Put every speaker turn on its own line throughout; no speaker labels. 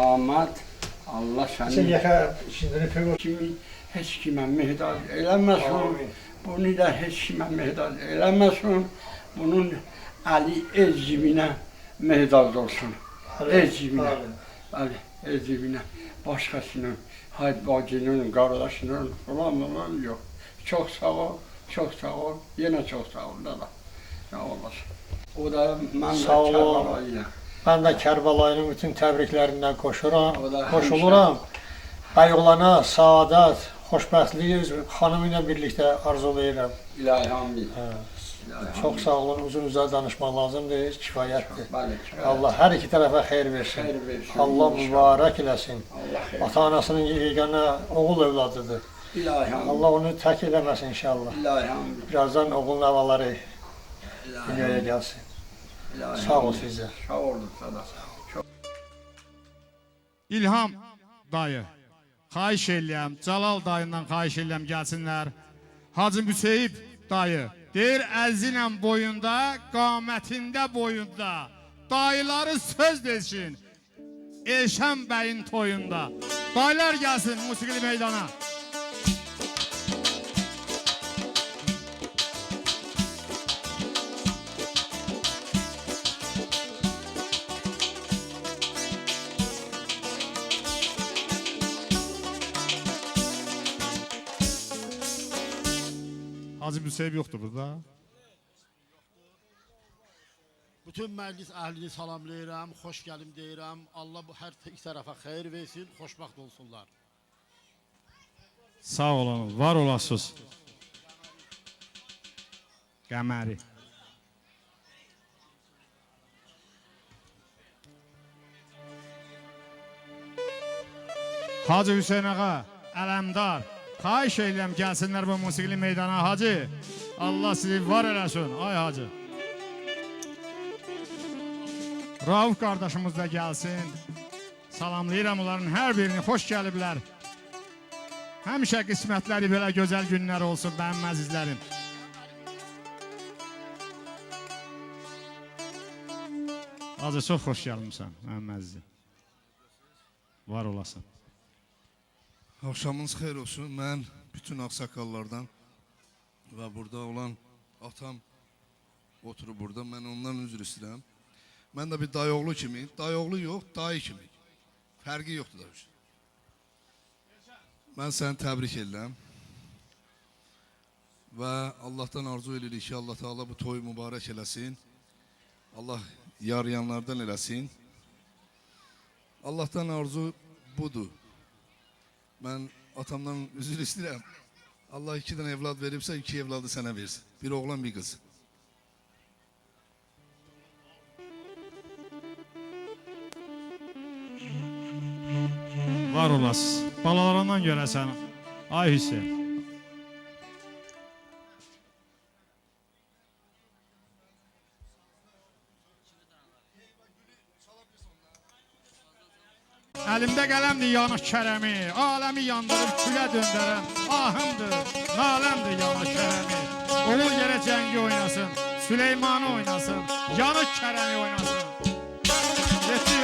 damat, Allah səni kimi heç kimə mehdac eləməsin, bunu da heç kimə mehdac eləməsin, bunun əli öz cibinə mehdac olsun, öz cibinə, bəli, öz cibinə, başqasının, bacının, qardaşının, falan yox. Çox sağ ol, yenə çox sağ ol, dada, sağ olasın. O da mən də Kərbalayıyam.
Mən də Kərbalayının bütün təbriklərindən qoşuluram. Bəyoğlana saadət, xoşbəxtlik xanımı ilə birlikdə arzulayıram.
İlahi amin.
Çox sağ olun, uzun-uza danışmaq lazımdır, kifayətdir. Allah hər iki tərəfə xeyir versin. Allah mübarək eləsin. Ata-anasının yeganə oğul övladıdır. Allah onu tək eləməsin inşallah. Birazdan oğul nəvaları dünyaya gəlsin. Sağ ol sizə.
Sağ olun sana.
İlham dayı, xahiş eləyəm, Cəlal dayından xahiş eləyəm gəlsinlər. Hacı Müseyib dayı, deyir əzinlə boyunda, qamətində boyunda, dayıları söz desin, Elşən bəyin toyunda. Dayılar gəlsin musiqili meydana. Hacı Müseyib yoxdur burada.
Bütün məclis əhlini salamlayıram, xoş gəlim deyirəm. Allah bu hər iki tərəfə xeyir versin, xoşbəxt olsunlar.
Sağ olun, var olasınız. Qəməri. Hacı Hüseyin ağa, Ələmdar. Xahiş edirəm gəlsinlər bu musiqili meydana hacı. Allah sizi var eləsin, ay hacı. Rauf qardaşımız da gəlsin. Salamlayıram onların hər birini, xoş gəliblər. Həmişə qismətləri belə gözəl günlər olsun mənim əzizlərim. Hacı, çox xoş gəlmişsən mənim əzizim. Var olasın.
Axşamınız xeyir olsun. Mən bütün ağsaqqallardan və burada olan atam oturub burada. Mən ondan üzr istəyirəm. Mən də bir dayoğlu kimi, dayoğlu yox, dayı kimi. Fərqi yoxdur da. Mən səni təbrik edirəm. Və Allahdan arzu edirik ki, Allah Teala bu toyu mübarək eləsin. Allah yarayanlardan eləsin. Allahdan arzu budur. Mən atamdan üzr istəyirəm. Allah 2 dənə evlad veribsə, 2 evladı sənə versin. Bir oğlan, bir qız.
Var olasın. Balalarından görəsən. Ay Hüseyin. Əlimdə qələmdir yanıq kərəmi, aləmi yandırıb külə döndərəm, ahımdır, naləmdir yanıq kərəmi. Oğul yerə cəngi oynasın, Süleymanı oynasın, yanıq kərəmi oynasın. Yetti.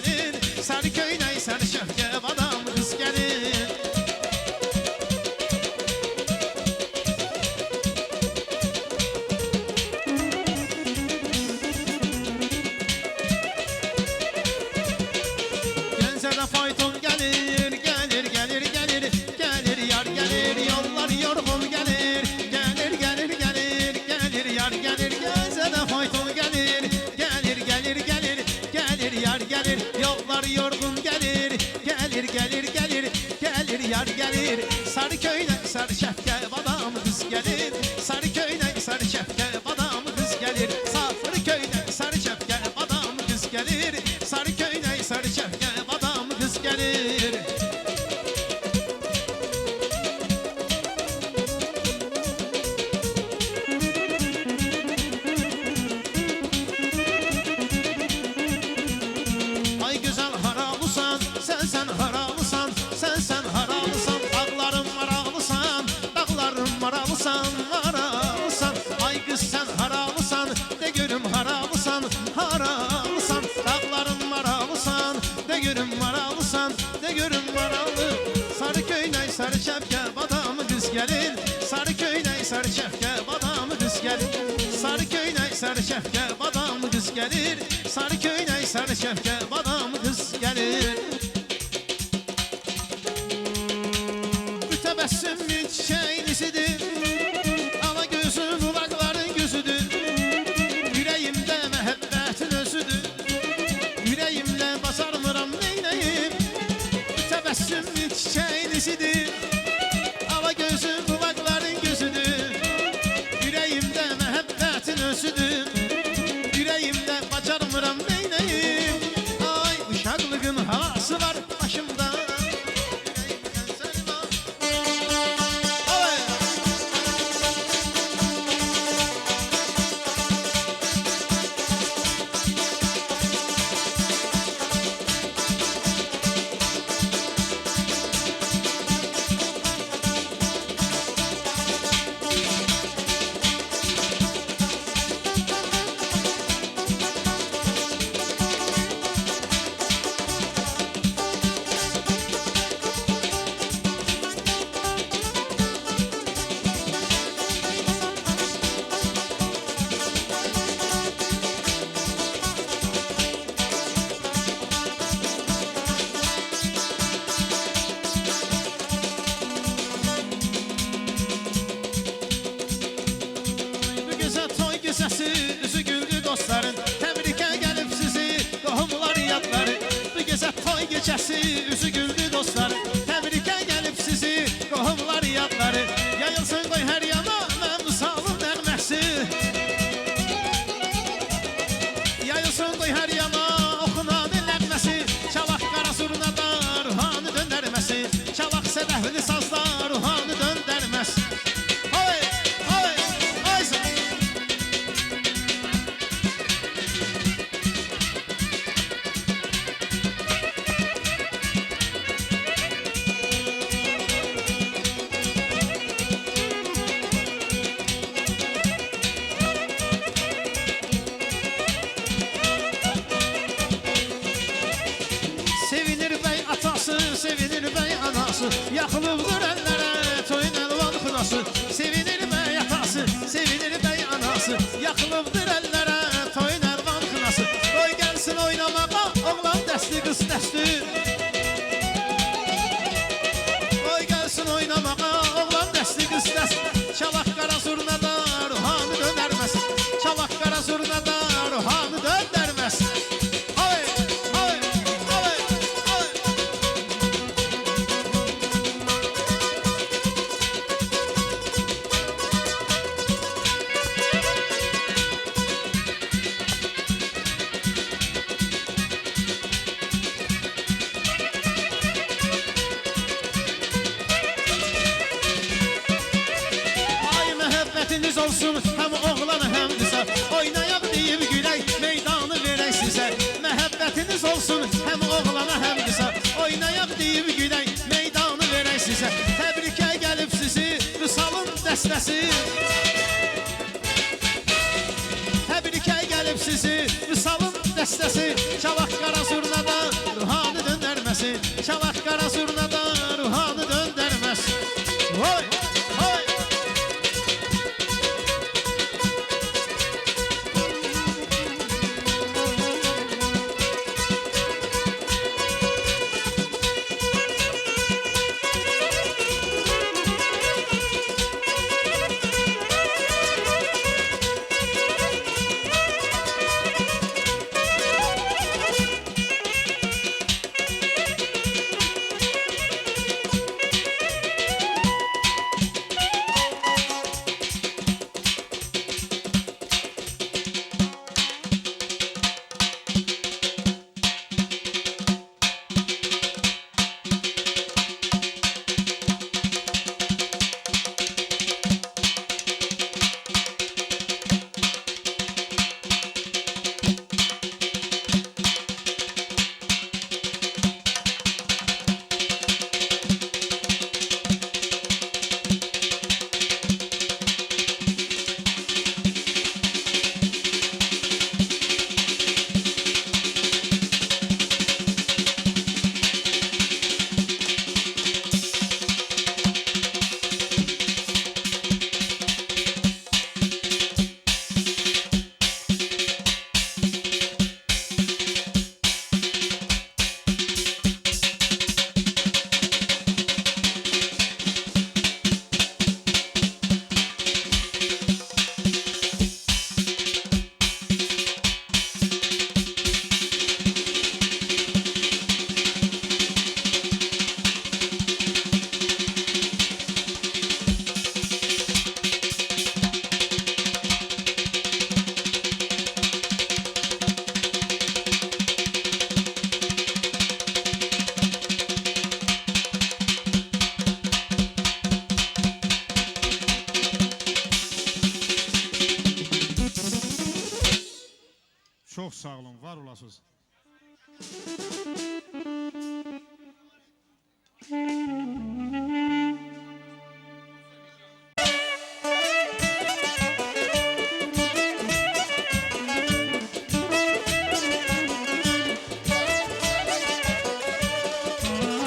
gəlir. Sarı köynək, sarı şəfqə, badam qız gəlir. Gəncədə fayton gəlir, gəlir, gəlir, gəlir, gəlir, yar gəlir, yollar yorğun gəlir, gəlir, gəlir, gəlir, gəlir, yar gəlir, Gəncədə fayton gəlir, gəlir, gəlir, gəlir, gəlir, yar gəlir, yollar yorğun gəlir, gəlir, gəlir, gəlir, gəlir, yar gəlir, sarı köynək, sarı şəfqə, badam qız gəlir, sarı köynək, sarı şəfqə, badam qız gəlir, sarı köynək, sarı şəfqə, badam qız gəlir, sarı köynək, sarı şəfqə, badam qız gəlir. Ay güzel haralısan, sen haralısan, sen haralısan, dağlarım maralısan, dağlarım maralısan, maralısan. Ay kız sen haralısan, de görüm haralısan, haralısan, dağlarım maralısan, de görüm maralısan, de görüm maralı. Sarı köynək, sarı şəfqə, badam qız gəlir, sarı köynək, sarı şəfqə, badam qız gəlir, sarı köynək, sarı şəfqə, badam qız gəlir, sarı köynək, sarı şəfqə, badam qız gəlir. Mütəbəssimmin çiçəğinisidir, ala gözüm, qulaqların gözüdür, ürəyimdə məhəbbətin özüdür, ürəyimlə bacarmıram neynəyim. Mütəbəssimmin çiçəğinisidir, ala gözüm, qulaqların gözüdür, ürəyimdə məhəbbətin özüdür, ürəyimdə bacarmıram neynəyim. Ay uşaqlığın havası var başımda, ürəyimdən sən var. Ay! Bu gözəl toy gecəsi, üzü güldü dostların, təbrikə gəlib sizi, qohumlar yadları. Bu gözəl toy gecəsi, üzü güldü dostların, təbrikə gəlib sizi, qohumlar yadları. Yayılsın qoy hər yana, mən salım nərməsi. Yayılsın qoy hər yana, oxunan nəğməsi, çalaq qara zurnada ruhanı döndərməsi, çalaq sədəhli sazda ruhanı döndərməz. Hay, hay, haysa. Sevinir bəy atası, sevinir bəy anası, yaxılıbdır əllərə toyun əlvan xınası. Sevinir bəy atası, sevinir bəy anası, yaxılıbdır əllərə toyun əlvan xınası. Qoy gəlsin oynamağa, oğlan dəsti, qız dəsti. Qoy gəlsin oynamağa, oğlan dəsti, qız dəsti. Çalaq qara zurnada ruhanı döndərməz, çalaq qara zurnada ruhanı döndərməz. Hay, hay, hay, hay. Ay məhəbbətiniz olsun, həm oğlan həm qıza, oynayaq deyib gülək, meydanı verək sizə. Məhəbbətiniz olsun, həm oğlana həm qıza, oynayaq deyib gülək, meydanı verək sizə. Təbrikə gəlib sizi, Vüsalın dəstəsi. Təbrikə gəlib sizi, Vüsalın dəstəsi. Çalaq qara zurnada nəfəsi çalaq qara zurnada ruhanı döndərməz. Oy, oy.
Çox sağ olun, var olasınız.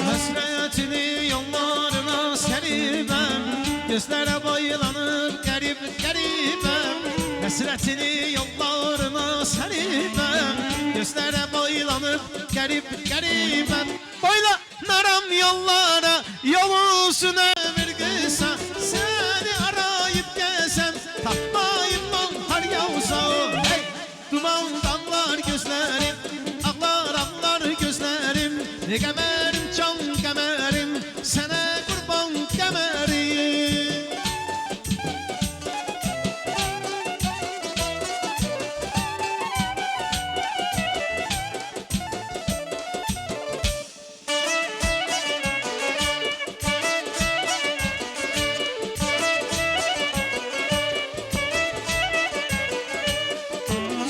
Həsrətini yollarına səriməm, gözlərə bayılanır qərib qəribəm. Həsrətini yollarına səriməm, gözlərə bayılanır qərib qəribəm. Boylanaram yollara, yol olsun ömür qısa, səni arayıb gəzəm, tapmayıb har yavsa. Hey! Duman damlar gözlərim, ağlar ağlar gözlərim, qəmərim can qəmərim, sənə qurban qəmərim.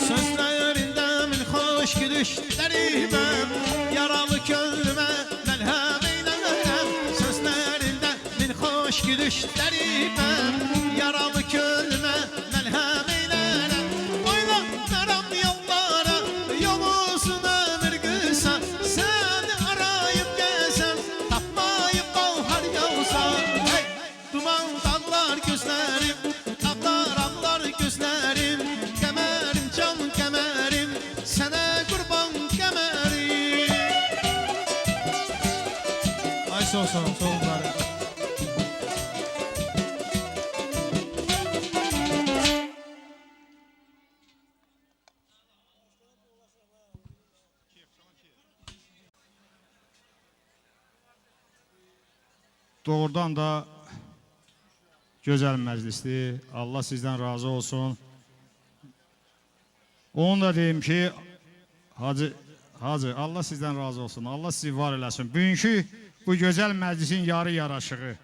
Sözlərində min xoş gülüşləriməm, yaralı könlümə məlhəm eylərəm. Sözlərində min xoş gülüşləriməm, yaralı könlümə məlhəm eylərəm. Boylanaram yollara, yol olsun ömür qısa, səni arayıb gəzəm, tapmayıb har yavsa. Hey! Duman dağlar gözlərim, ağlar ağlar gözlərim, qəmərim can qəmərim, sənə qurban qəmərim. Ay sağ olun, sağ olun.
Doğrudan da gözəl məclisdir. Allah sizdən razı olsun. Onu da deyim ki, Hacı, Allah sizdən razı olsun. Allah sizi var eləsin. Bugünkü bu gözəl məclisin yarı yaraşığı,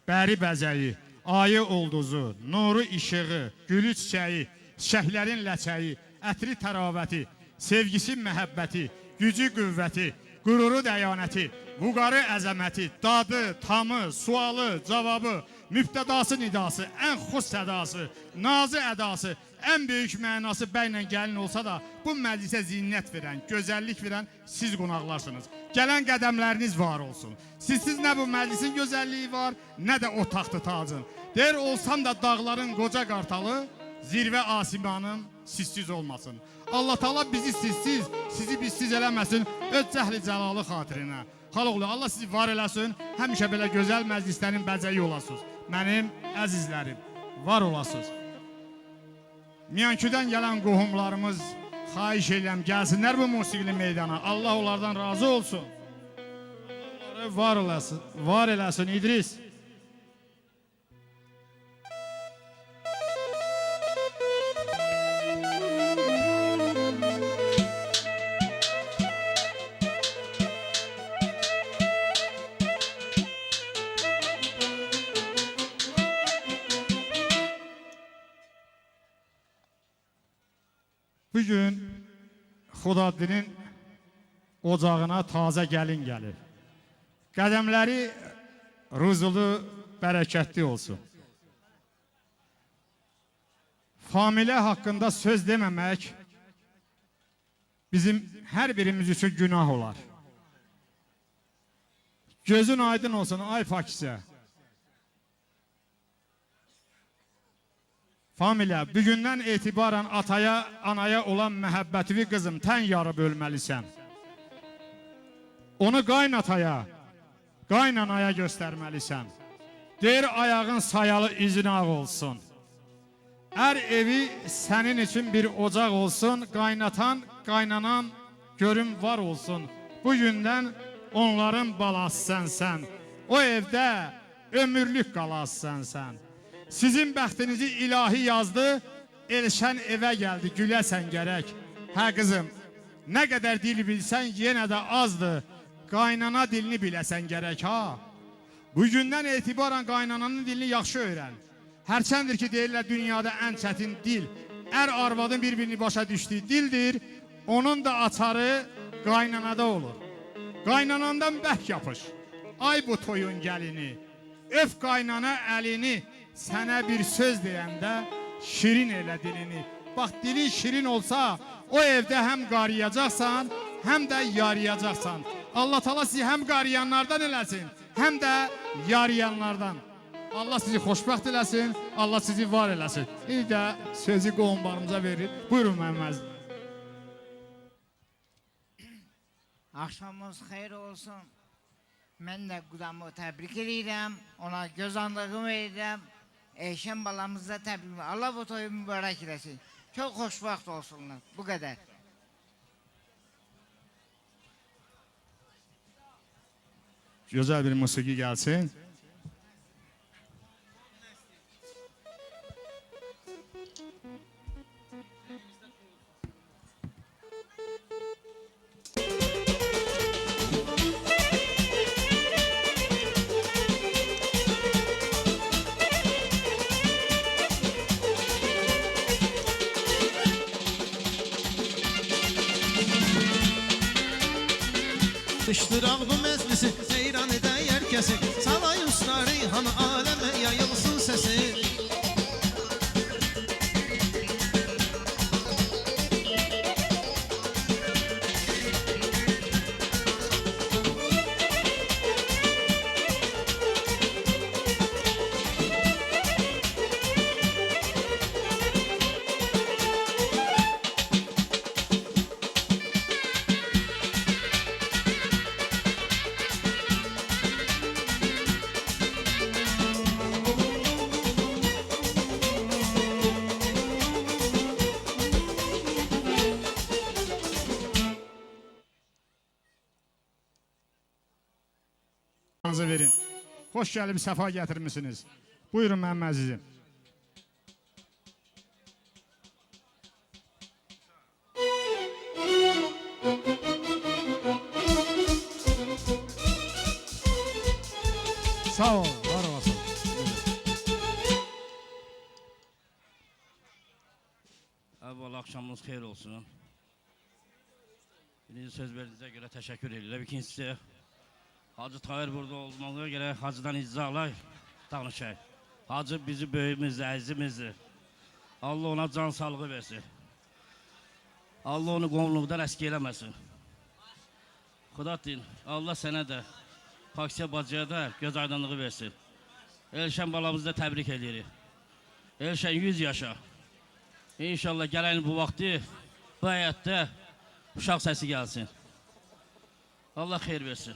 bəri bəzəyi, ayı ulduzu, nuru işığı, gülü çiçəyi, çiçəklərin ləçəyi, ətri təravəti, sevgisi məhəbbəti, gücü qüvvəti, qüruru dəyanəti, vüqarı əzəməti, dadı, tamı, sualı, cavabı, mübtədası nidası, ən xus sədası, nazı ədası, ən böyük mənası bəylə gəlin olsa da, bu məclisə zinət verən, gözəllik verən siz qonaqlarsınız. Gələn qədəmləriniz var olsun. Sizsiz nə bu məclisin gözəlliyi var, nə də o taxtı tacın. Deyir, olsam da dağların qoca qartalı, zirvə asimanım sizsiz olmasın. Allah Taala bizi sizsiz, sizi bizsiz eləməsin, öz cəhli cəlalı xatirinə. Xaloğlu, Allah sizi var eləsin, həmişə belə gözəl məclislərin bəcəyi olasınız. Mənim əzizlərim, var olasınız. Miyanküdən gələn qohumlarımız xahiş edirəm, gəlsinlər bu musiqili meydana. Allah onlardan razı olsun. Var eləsin İdris. Bugün Xudadinin ocağına taze gəlin gəlir. Qədəmləri ruzulu, bərəkətli olsun. Familə haqqında söz deməmək bizim hər birimiz üçün günah olar. Gözün aydın olsun ay Pakize. Familə, bugündən etibarən ataya, anaya olan məhəbbətini qızım tən yarıb ölməlisən. Onu qaynataya, qaynanaya göstərməlisən. Deyir ayağın sayalı izin ağ olsun. Ər evi sənin üçün bir ocaq olsun, qaynatan, qaynanan görüm var olsun. Bugündən onların balası sən. O evdə ömürlük qalası sən. Sizin bəxtinizi ilahi yazdı, Elşən evə gəldi, güləsən gərək. Hə qızım, nə qədər dil bilsən yenə də azdır, qaynana dilini biləsən gərək ha. Bugündən etibarən qaynananın dilini yaxşı öyrən. Hərçəndir ki, deyirlər dünyada ən çətin dil, ər arvadın bir-birini başa düşdüyü dildir, onun da açarı qaynanada olur. Qaynanandan bərk yapış, ay bu toyun gəlini, öf qaynana əlini, sənə bir söz deyəndə şirin elə dilini. Bax, dilin şirin olsa, o evdə həm qarıyacaqsan, həm də yarıyacaqsan. Allah Taala sizi həm qariyanlardan eləsin, həm də yarayanlardan. Allah sizi xoşbəxt eləsin, Allah sizi var eləsin. İndi də sözü qohumlarımıza verir. Buyurun Məhəmməd.
Axşamınız xeyir olsun. Mən də qudamı təbrik edirəm, ona gözanlığımı edirəm. Eşən balamızda təbrik edirəm. Allah bu toyu mübarək eləsin. Çox xoşbəxt olsunlar. Bu qədər.
Gözəl bir musiqi gəlsin.
Dışdıraq bu məclisi, seyran edə yer kəsi, salay ustari, hanı aləmə yayılsın səsi.
Verin. Hoş gəlib, səfa gətirmişsiniz. Buyurun mənim əzizim. Sağ ol, var olasın.
Əvvəl axşamınız xeyir olsun. Birinci söz verdiyinizə görə təşəkkür edirəm. İkincisi, Hacı Tahir burada olmalıya görə Hacıdan iczalar danışaq. Hacı bizi böyümüzdür, əzizimizdir. Allah ona can sağlığı versin. Allah onu qonluqdan əski eləməsin. Xuda din, Allah sənə də, Paksiya bacıya da göz aydınlığı versin. Elşən balamızı da təbrik edirik. Elşən 100 yaşa. İnşallah gələn bu vaxtı, bu həyatda uşaq səsi gəlsin. Allah xeyir versin.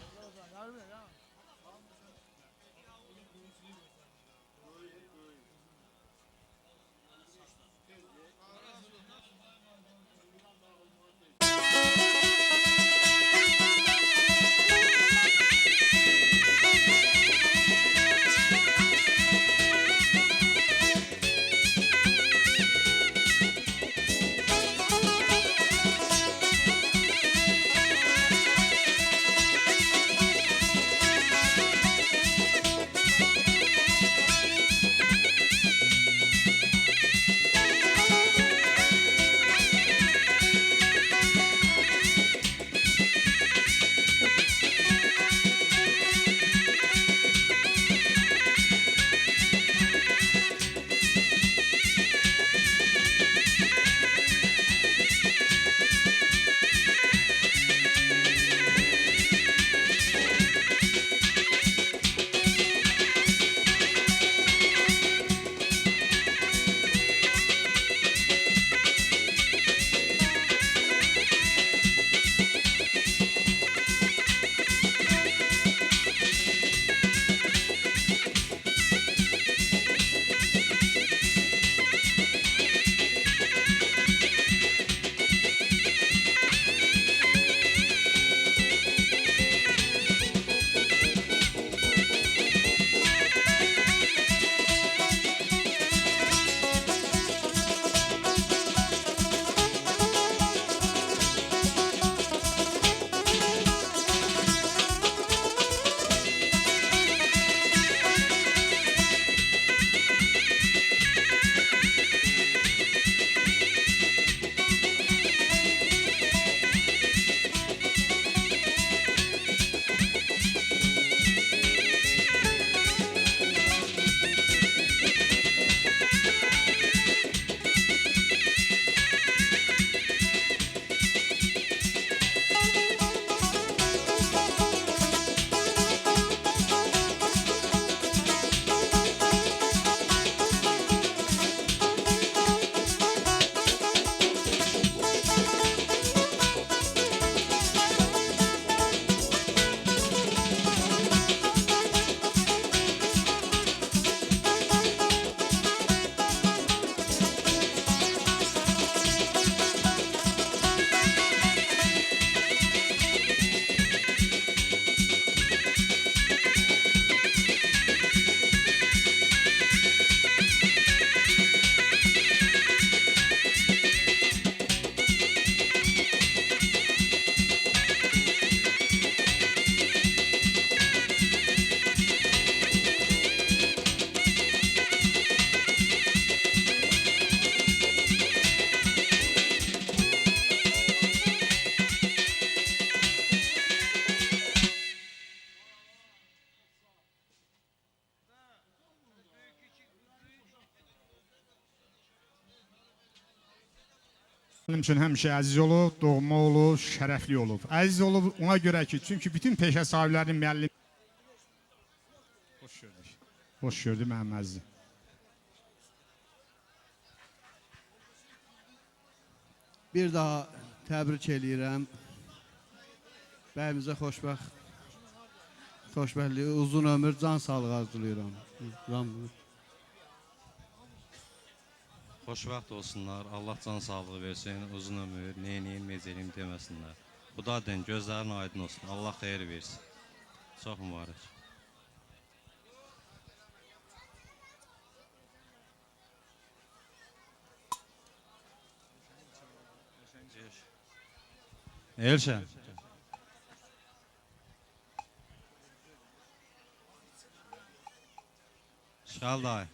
Mənim üçün həmişə əziz olub, doğma olub, şərəfli olub. Əziz olub ona görə ki, çünki bütün peşə sahiblərinin müəllim... Hoş gördük. Hoş gördük mənim əzizim.
Bir daha təbrik eləyirəm. Bəyimizə xoşbəxtlik, uzun ömür, can sağlığı arzulayıram.
Xoşbəxt olsunlar, Allah can sağlığı versin, uzun ömür, neyiniyim, mecəliyim deməsinlər. Xuda den, gözlərin aydın olsun, Allah xeyir versin. Çox mübarək. Elşən. Şal dayı.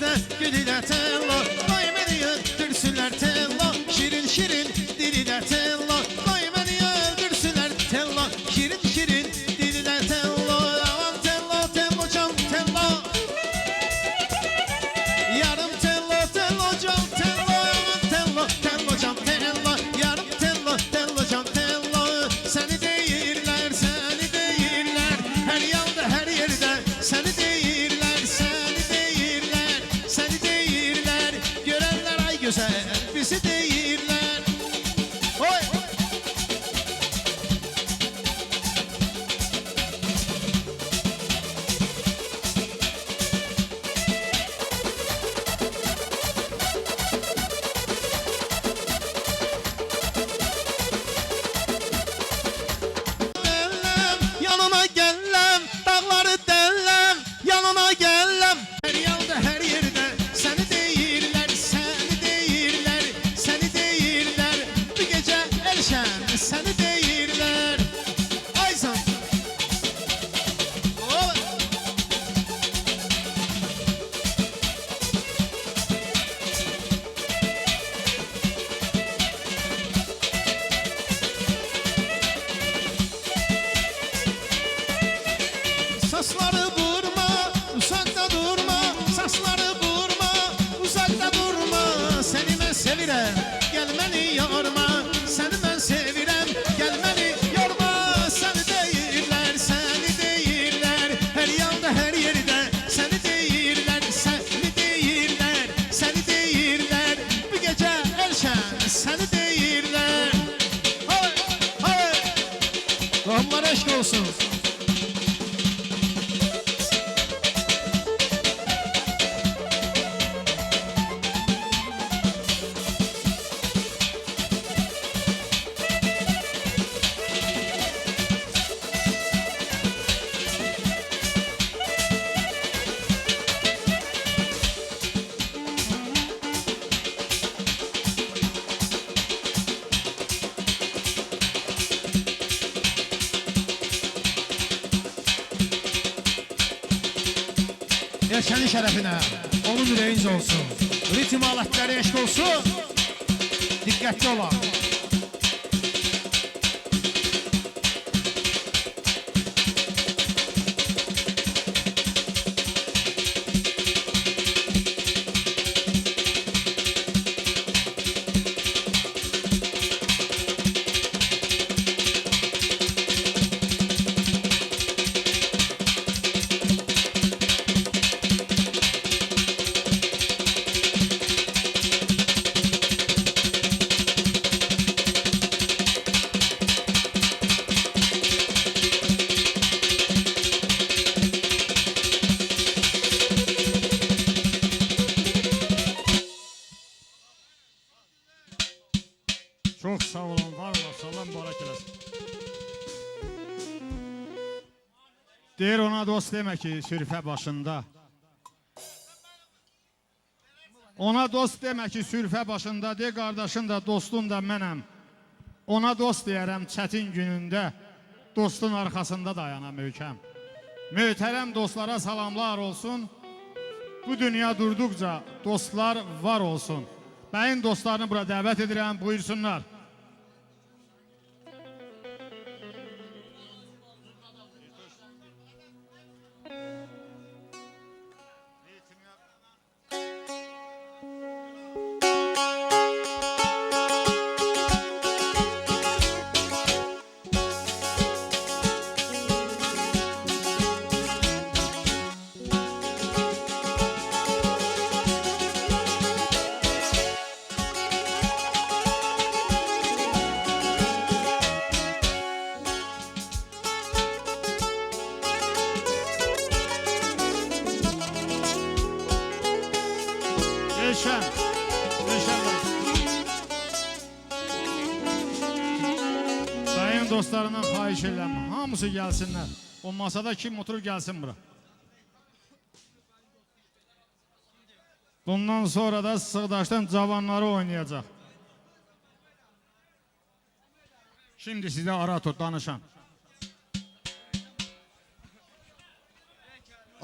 gözdə gülü də tello. Qoy məni öldürsünlər tello. Şirin şirin dili də tello. Qoy məni öldürsünlər tello. Şirin şirin dili də tello. Aman tello tello can tello. Yarım tello tello can tello. Aman tello tello can tello. Yarım tello tello can tello. Səni deyirlər, səni deyirlər. Hər yanda hər yerdə səni deyirlər, səni deyirlər, səni deyirlər. Görənlər ay gözəl bizi deyirlər. Oy! Dəlləm, yanına gəlləm, dağları dəlləm, yanına gəlləm. Hər yanda, hər yerdə səni deyirlər, səni deyirlər, səni deyirlər. Bu gecə Elşən səni deyirlər. Aysan. Oy! Sasları vurma, uzakta durma. Sasları vurma, uzakta durma. Səni mən sevirəm, gəl məni yorma. Səni mən sevirəm, gəl məni yorma. Səni deyirlər, səni deyirlər. Hər yanda, hər yerdə səni deyirlər, səni deyirlər, səni deyirlər. Bu gecə Elşən səni deyirlər. Hay, hay! Rahmanlar eşq olsun. Elşənin şərəfinə, onun ürəyincə olsun. Ritim alətləri eşq olsun. Diqqətli olaq.
Çok sağ olun, var olasın, Allah mübarek eləsin. Deyir ona dost deme ki sürfə başında. Ona dost deme ki sürfə başında, de kardeşin de dostun da mənəm. Ona dost deyərəm çətin günündə, dostun arkasında dayana möhkəm. Möhtərəm dostlara salamlar olsun. Bu dünya durdukça dostlar var olsun. Bəyin dostlarını bura dəvət edirəm, buyursunlar. Elşən, Elşən bəy. Bəyin dostlarından xahiş edirəm, hamısı gəlsinlər. O masada kim oturub gəlsin bura. Bundan sonra da Sığdaşdan cavanları oynayacaq. Şimdi sizə ara tut, danışan.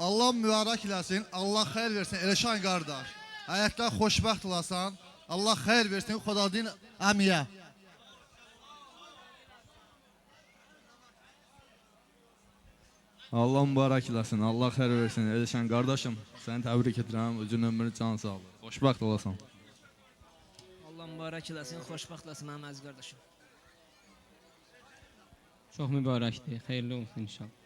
Allah mübarək eləsin, Allah xeyir versin Elşan qardaş. Həyatda xoşbəxt olasan, Allah xeyir versin Xodadin əmiyə.
Allah mübarək eləsin, Allah xeyir versin Elşan qardaşım. Səni təbrik edirəm, uzun ömür, can sağlığı. Xoşbəxt olasan.
Allah mübarək eləsin, xoşbəxt eləsin mənim əziz qardaşım.
Çox mübarəkdir, xeyirli olsun inşallah.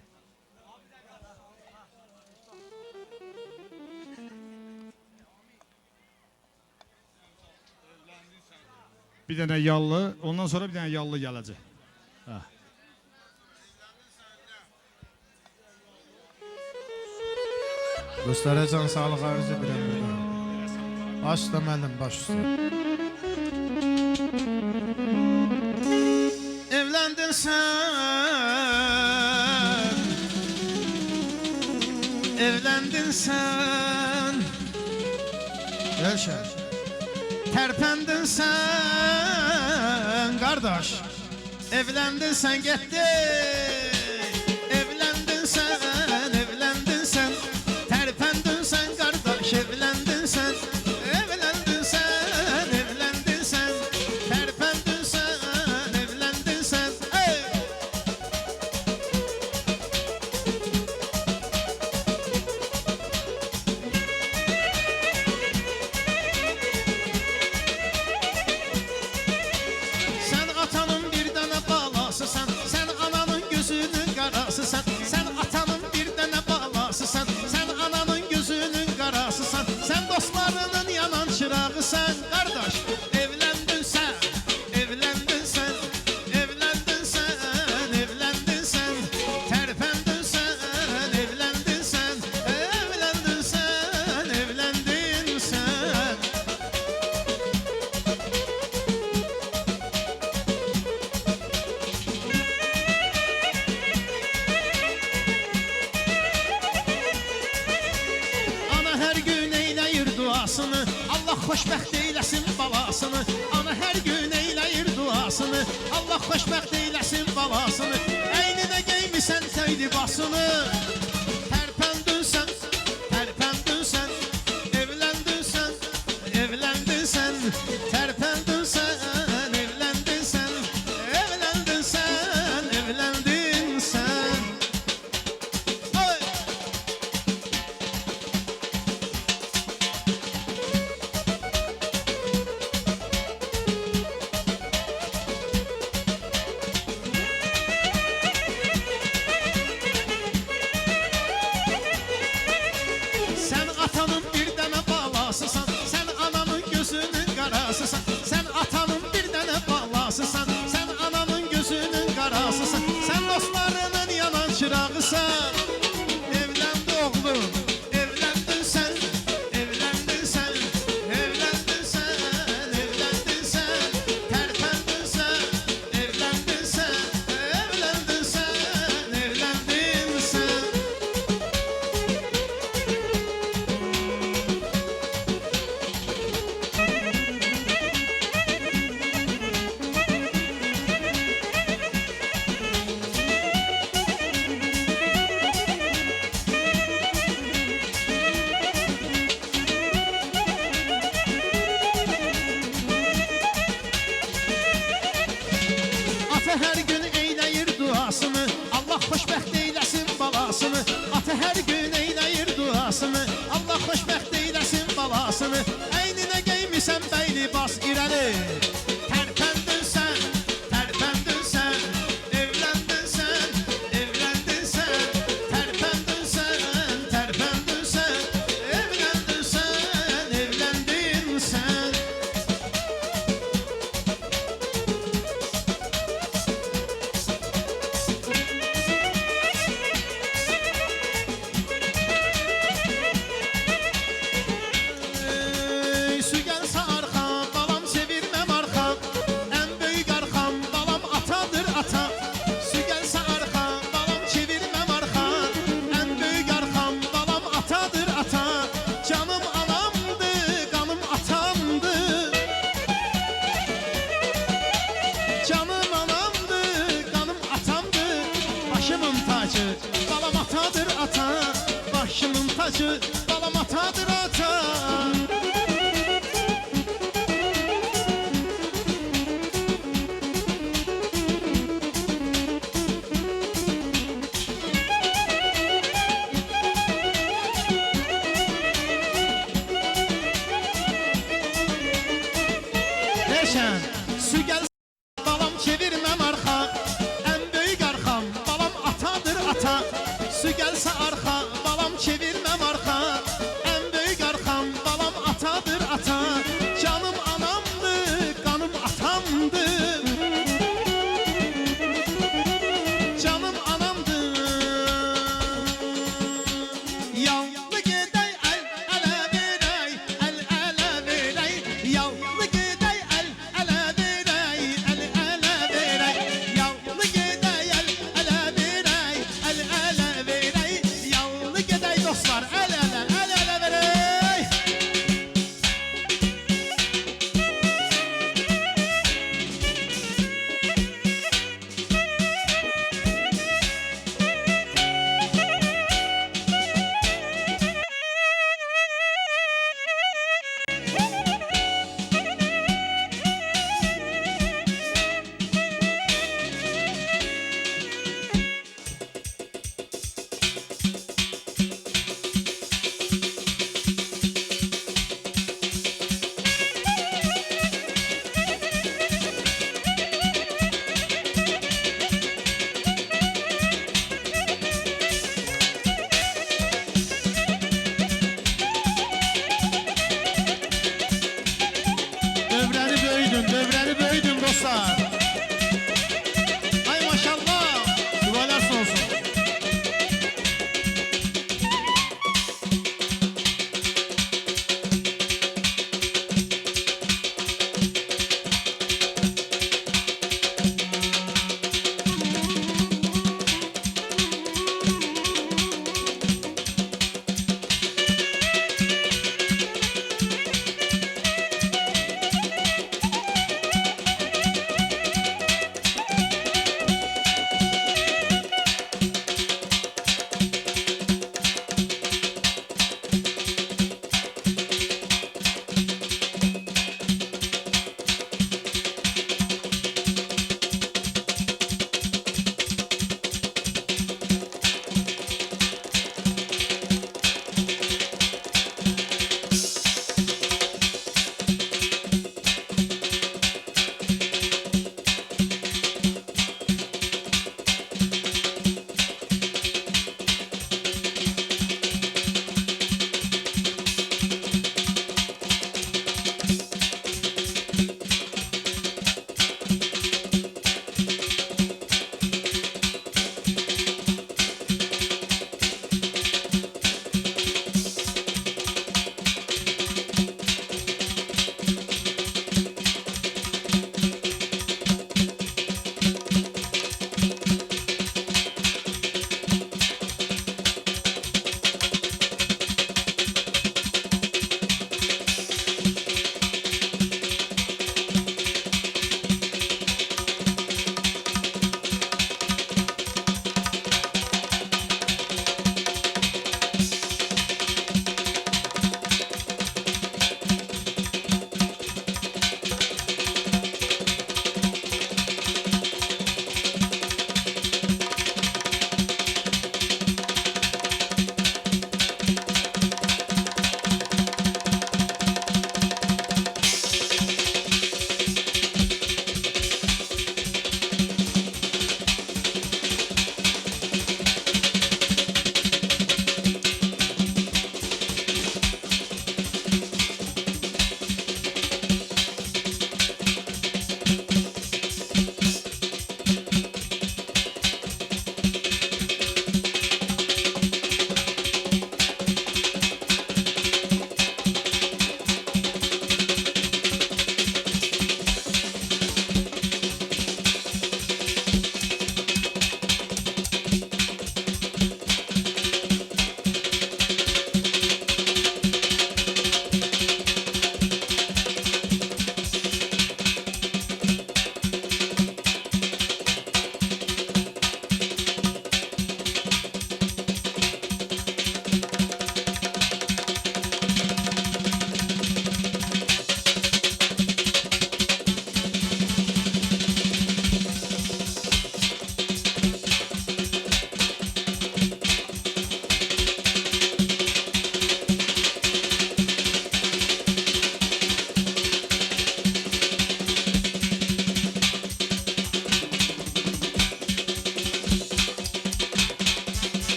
Bir dənə yallı, ondan sonra bir dənə yallı gələcək. Hə.
Dostlara can sağlıq arzu edirəm. Baş üstə müəllim, baş üstə. Evləndin sən, evləndin sən, Elşən, tərpəndin sən, qardaş, evləndin sən, getdin, evləndin sən, tərpəndin sən, qardaş, evləndin sən, evləndin sən, tərpəndin sən, evləndin sən, ey! Sən atanın bir dənə balasısan, sən ananın gözünün qarasısan, sən atanın bir dənə balasısan, sən ananın gözünün qarasısan, sən dostlarının yanan çırağısan, qardaş, evləndin sən, evləndin sən, evləndin sən, evləndin sən, tərpəndin sən, evləndin sən, evləndin sən, evləndin sən. Ana hər gün eyləyir duasını, Allah xoşbəxt eyləsin balasını. Ana hər gün eyləyir duasını, Allah xoşbəxt eyləsin balasını. Əyninə geymisən təy libasını, tərpəndin sən, tərpəndin sən, evləndin sən, evləndin sən, tərpəndin sən, evləndin sən, evləndin sən, evləndin sən. Oy! Sən atanın bir dənə balasısan, sən ananın gözünün qarasısan, sən atanın bir dənə balasısan, sən ananın gözünün qarasısan, sən dostlarının yanan çırağısan. Evləndi oğlum, evləndin sən, evləndin sən, evləndin sən, evləndin sən, tərpəndin sən, evləndin sən, evləndin sən, evləndin sən. Ata hər gün eyləyir duasını, Allah xoşbəxt eyləsin balasını. Ata hər gün eyləyir duasını, Allah xoşbəxt eyləsin balasını. Əyninə geymisən bəy libas irəli, tərpəndin sən, tərpəndin sən, evləndin sən, evləndin sən, tərpəndin sən, tərpəndin sən, evləndin sən, evləndin sən. Su gəlsə arxa, balam çevirməm arxa, ən böyük arxam balam atadır ata. Su gəlsə arxa, balam çevirməm arxa, ən böyük arxam balam atadır ata. Canım anamdı, qanım atamdı. Canım anamdı, qanım atamdı. Başımın tacı, balam atadır ata. başımın tacı, balam atadır ata. Neşen, su gel balam çevirmem arxa. En büyük arkam balam atadır ata. Su gelse arxa balam çevirmem arxa. En büyük arkam balam atadır ata. Canım anamdı, kanım atamdı. Canım anamdı. Yavru gedey el ele verey, el ele verey. Yavru gedey el ele verey, el ele verey. Yavru gedey el ele verey, el ele verey. Yavru gedey dostlar el ele verey.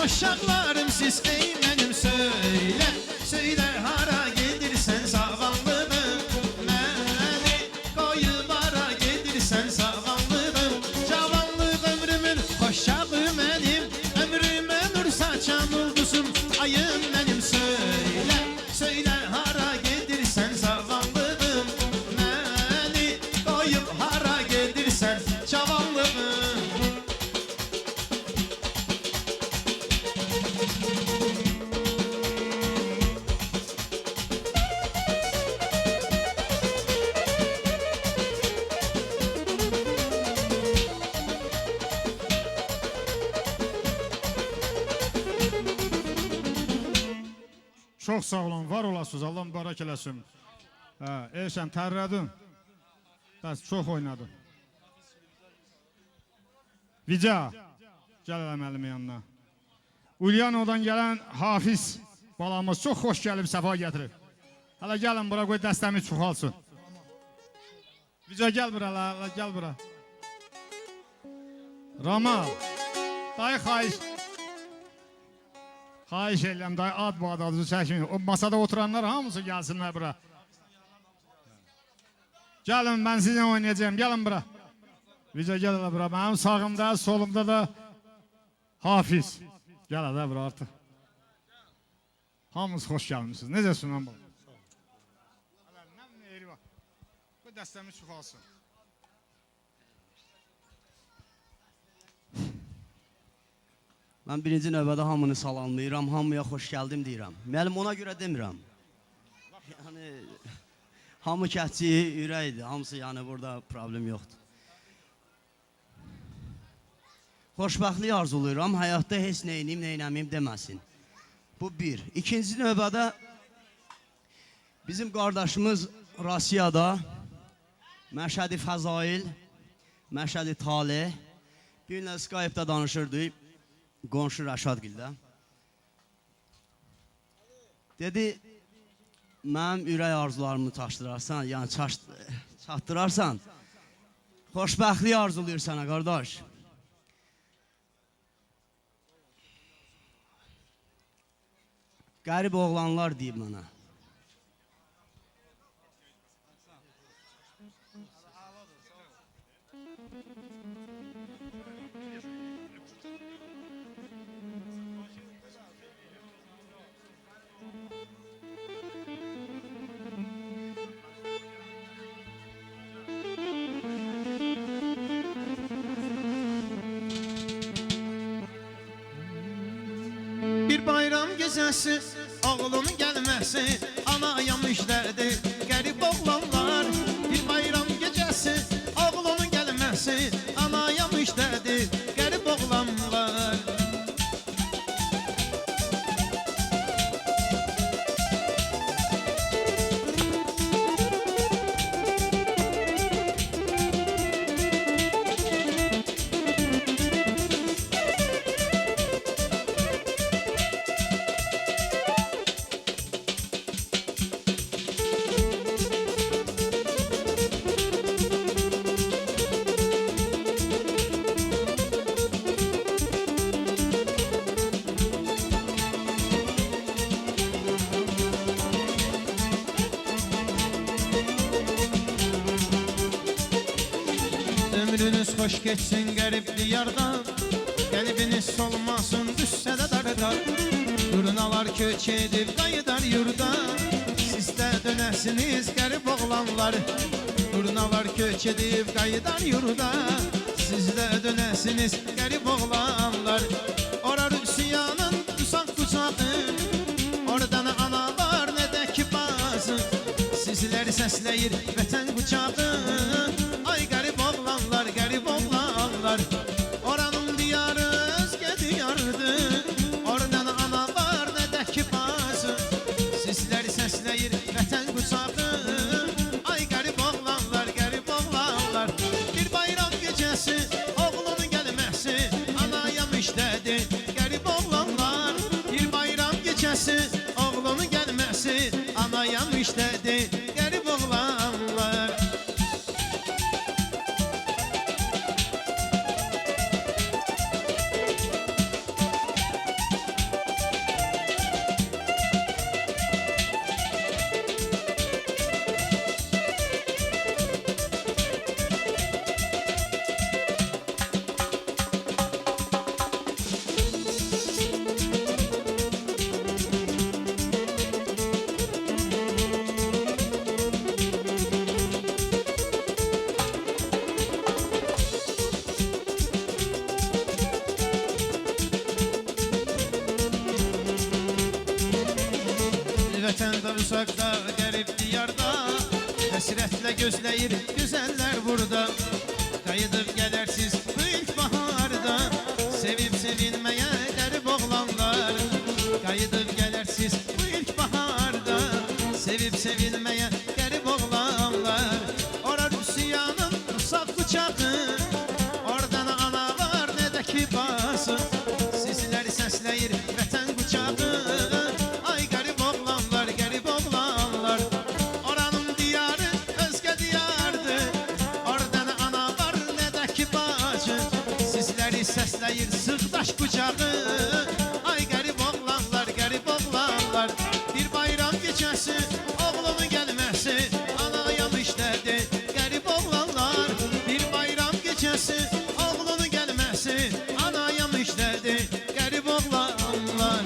uşaqlarım siz ey mənim söylə, söylə hara gedirsən zavallıdım, məni qoyub hara gedirsən zavallıdım, cavanlıq ömrümün xoşağı mənim, ömrümə nur saçan ulduzum, ayım mənim söylə, söylə hara gedirsən zavallıdım, məni qoyub hara gedirsən cavanlığım.
Çox sağ olun, var olasınız, Allah mübarək eləsin. Eşən, tərrədin. Bəs, çox oynadın. Vica, gəl elə müəllimin yanına. Ulyanodan gələn Hafiz balamız çox xoş gəlib, səfa gətirib. Hələ gəlin bura, qoy dəstəmiz çoxalsın. Vica, gəl bura, gəl bura. Ramal, dayı xahiş. Xahiş edirəm, dayı ad bu adınızı çəkmeyin. O masada oturanlar hamısı gəlsinlər bura. Gəlin, mən sizinle oynayacağım, gəlin bura. Vica, gəl elə bura. Mənim sağımda, solumda da Hafiz. Gəl elə bura artıq. Hamınız xoş gəlmişsiniz. Necəsin lan bu? Nə yeri var? Bu dəstəmiz çoxalsın.
Mən birinci növbədə hamını salamlayıram, hamıya xoş gəldim deyirəm. Müəllim, ona görə demirəm. Yəni, hamı kətçi, ürəkdir, hamısı yəni burada problem yoxdur. Xoşbəxtlik arzuluyuram, həyatda heç neyiniyim, neynəmiyim deməsin. Bu bir. İkinci növbədə bizim qardaşımız Rusiyada Məşədi Fəzail, Məşədi Talih bir günlə Skype-da danışırdı. Qonşu Rəşadgildə. Dedi, mənim ürək arzularımı çatdırarsan, yəni çatdırarsan, xoşbəxtlik arzuluyur sənə, qardaş. Qərib oğlanlar deyib mənə.
Bir bayram gecəsi, oğlunun gəlməsi, anaya müjdədir, qərib oğlanlar. Bir bayram gecəsi, oğlunun gəlməsi, anaya müjdədir, qərib oğlanlar. Ömrünüz xoş geçsin qərib diyarda, qəlbiniz solmasın düşsə də darda. Durnalar köç edib qayıdar yurda, siz də dönəsiniz qərib oğlanlar. Durnalar köç edib qayıdar yurda, siz də dönəsiniz qərib oğlanlar. Ora Rusiyanın tutaq qucağı, oradan analar nə də ki bazı, sizlər səsləyir vətən qucağı. Ay qərib oğlanlar, qərib oğlanlar, oranın diyarı özgə diyardır, oradan analar nə də ki bazı, sizlər səsləyir vətən qucağı. Ay qərib oğlanlar, qərib oğlanlar, bir bayram gecəsi, oğlunun gəlməsi, anaya müjdədir, qərib oğlanlar. Bir bayram gecəsi, oğlunun gəlməsi, anaya müjdədir, qərib oğlanlar. gözləyir güzəllər burada. Qayıdıb gələrsiz bu ilk baharda, sevib sevilməyə qərib oğlanlar. Qayıdıb gələrsiz bu ilk baharda, sevib sevilməyə qərib oğlanlar. Ora Rusiyanın Rusaq bıçağı, oradan ana var nə də ki bası. Sizləri səsləyir vətən qucağı, ay qərib oğlanlar, qərib oğlanlar. Oranın diyarı özgə diyardır, oradan ana var nə də ki bacı. Sizləri səsləyir sığdaş qucağı, ay qərib oğlanlar, qərib oğlanlar. Bir bayram gecəsi oğlunun gəlməsi, anayam işlədi qərib oğlanlar. Bir bayram gecəsi oğlunun gəlməsi, anayam işlədi qərib oğlanlar.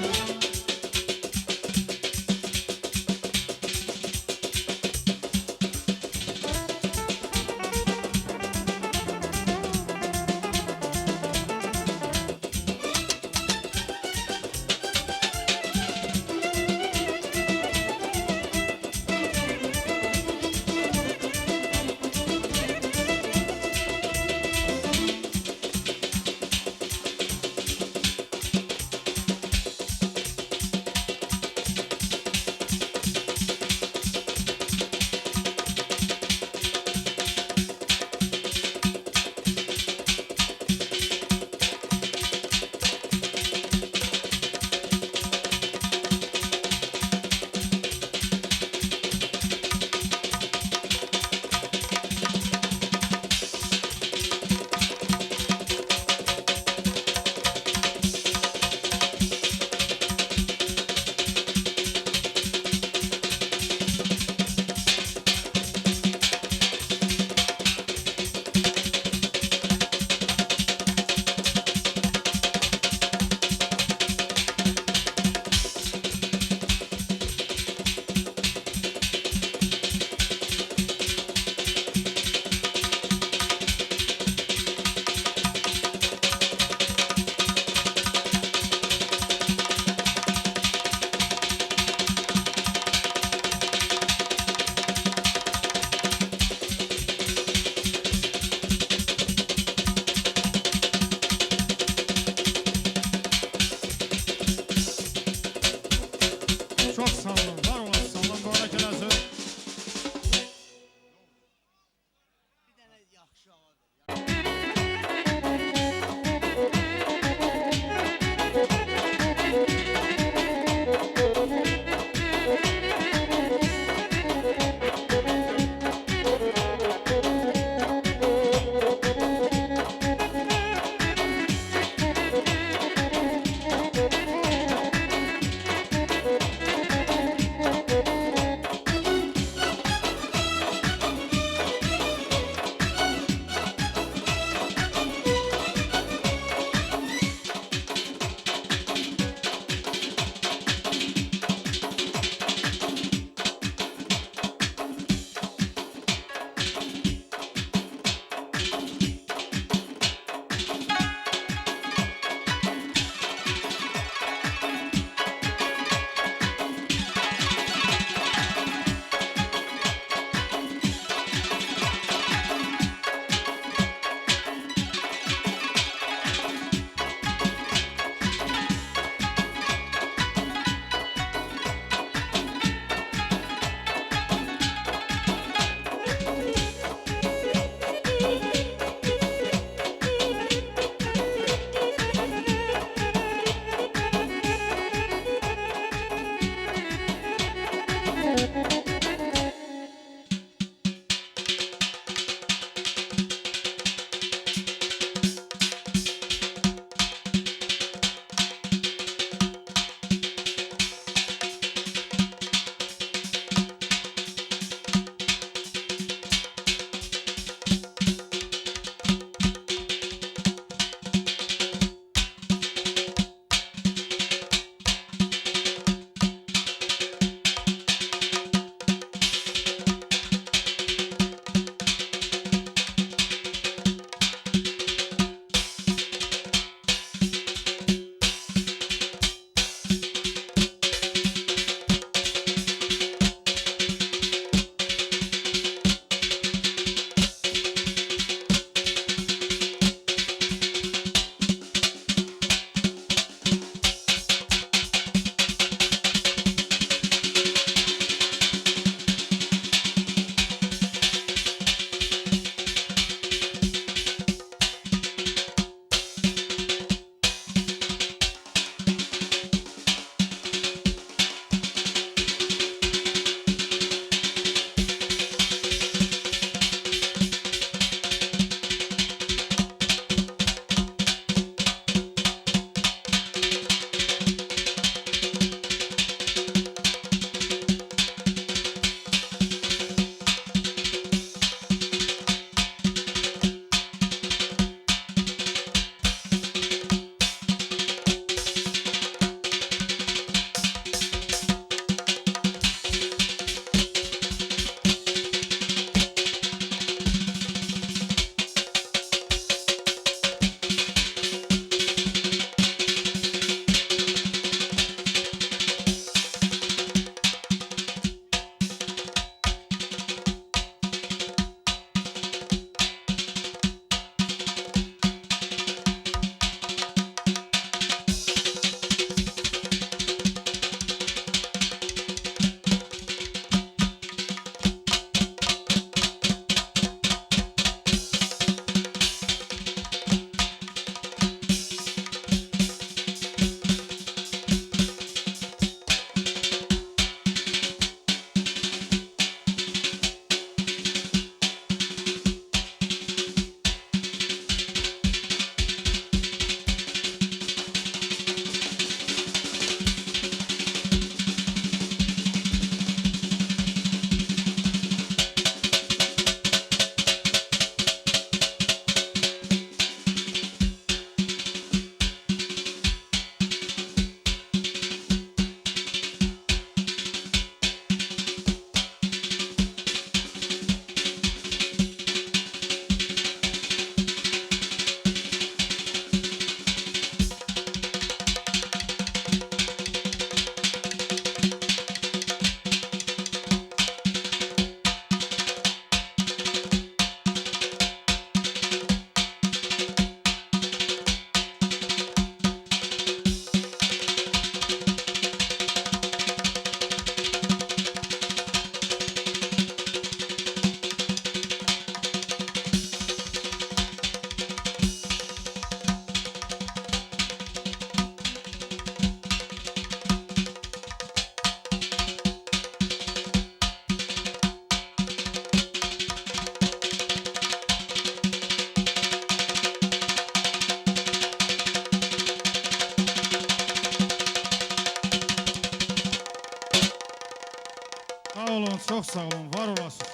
olun, çox sağ olun, var olasınız.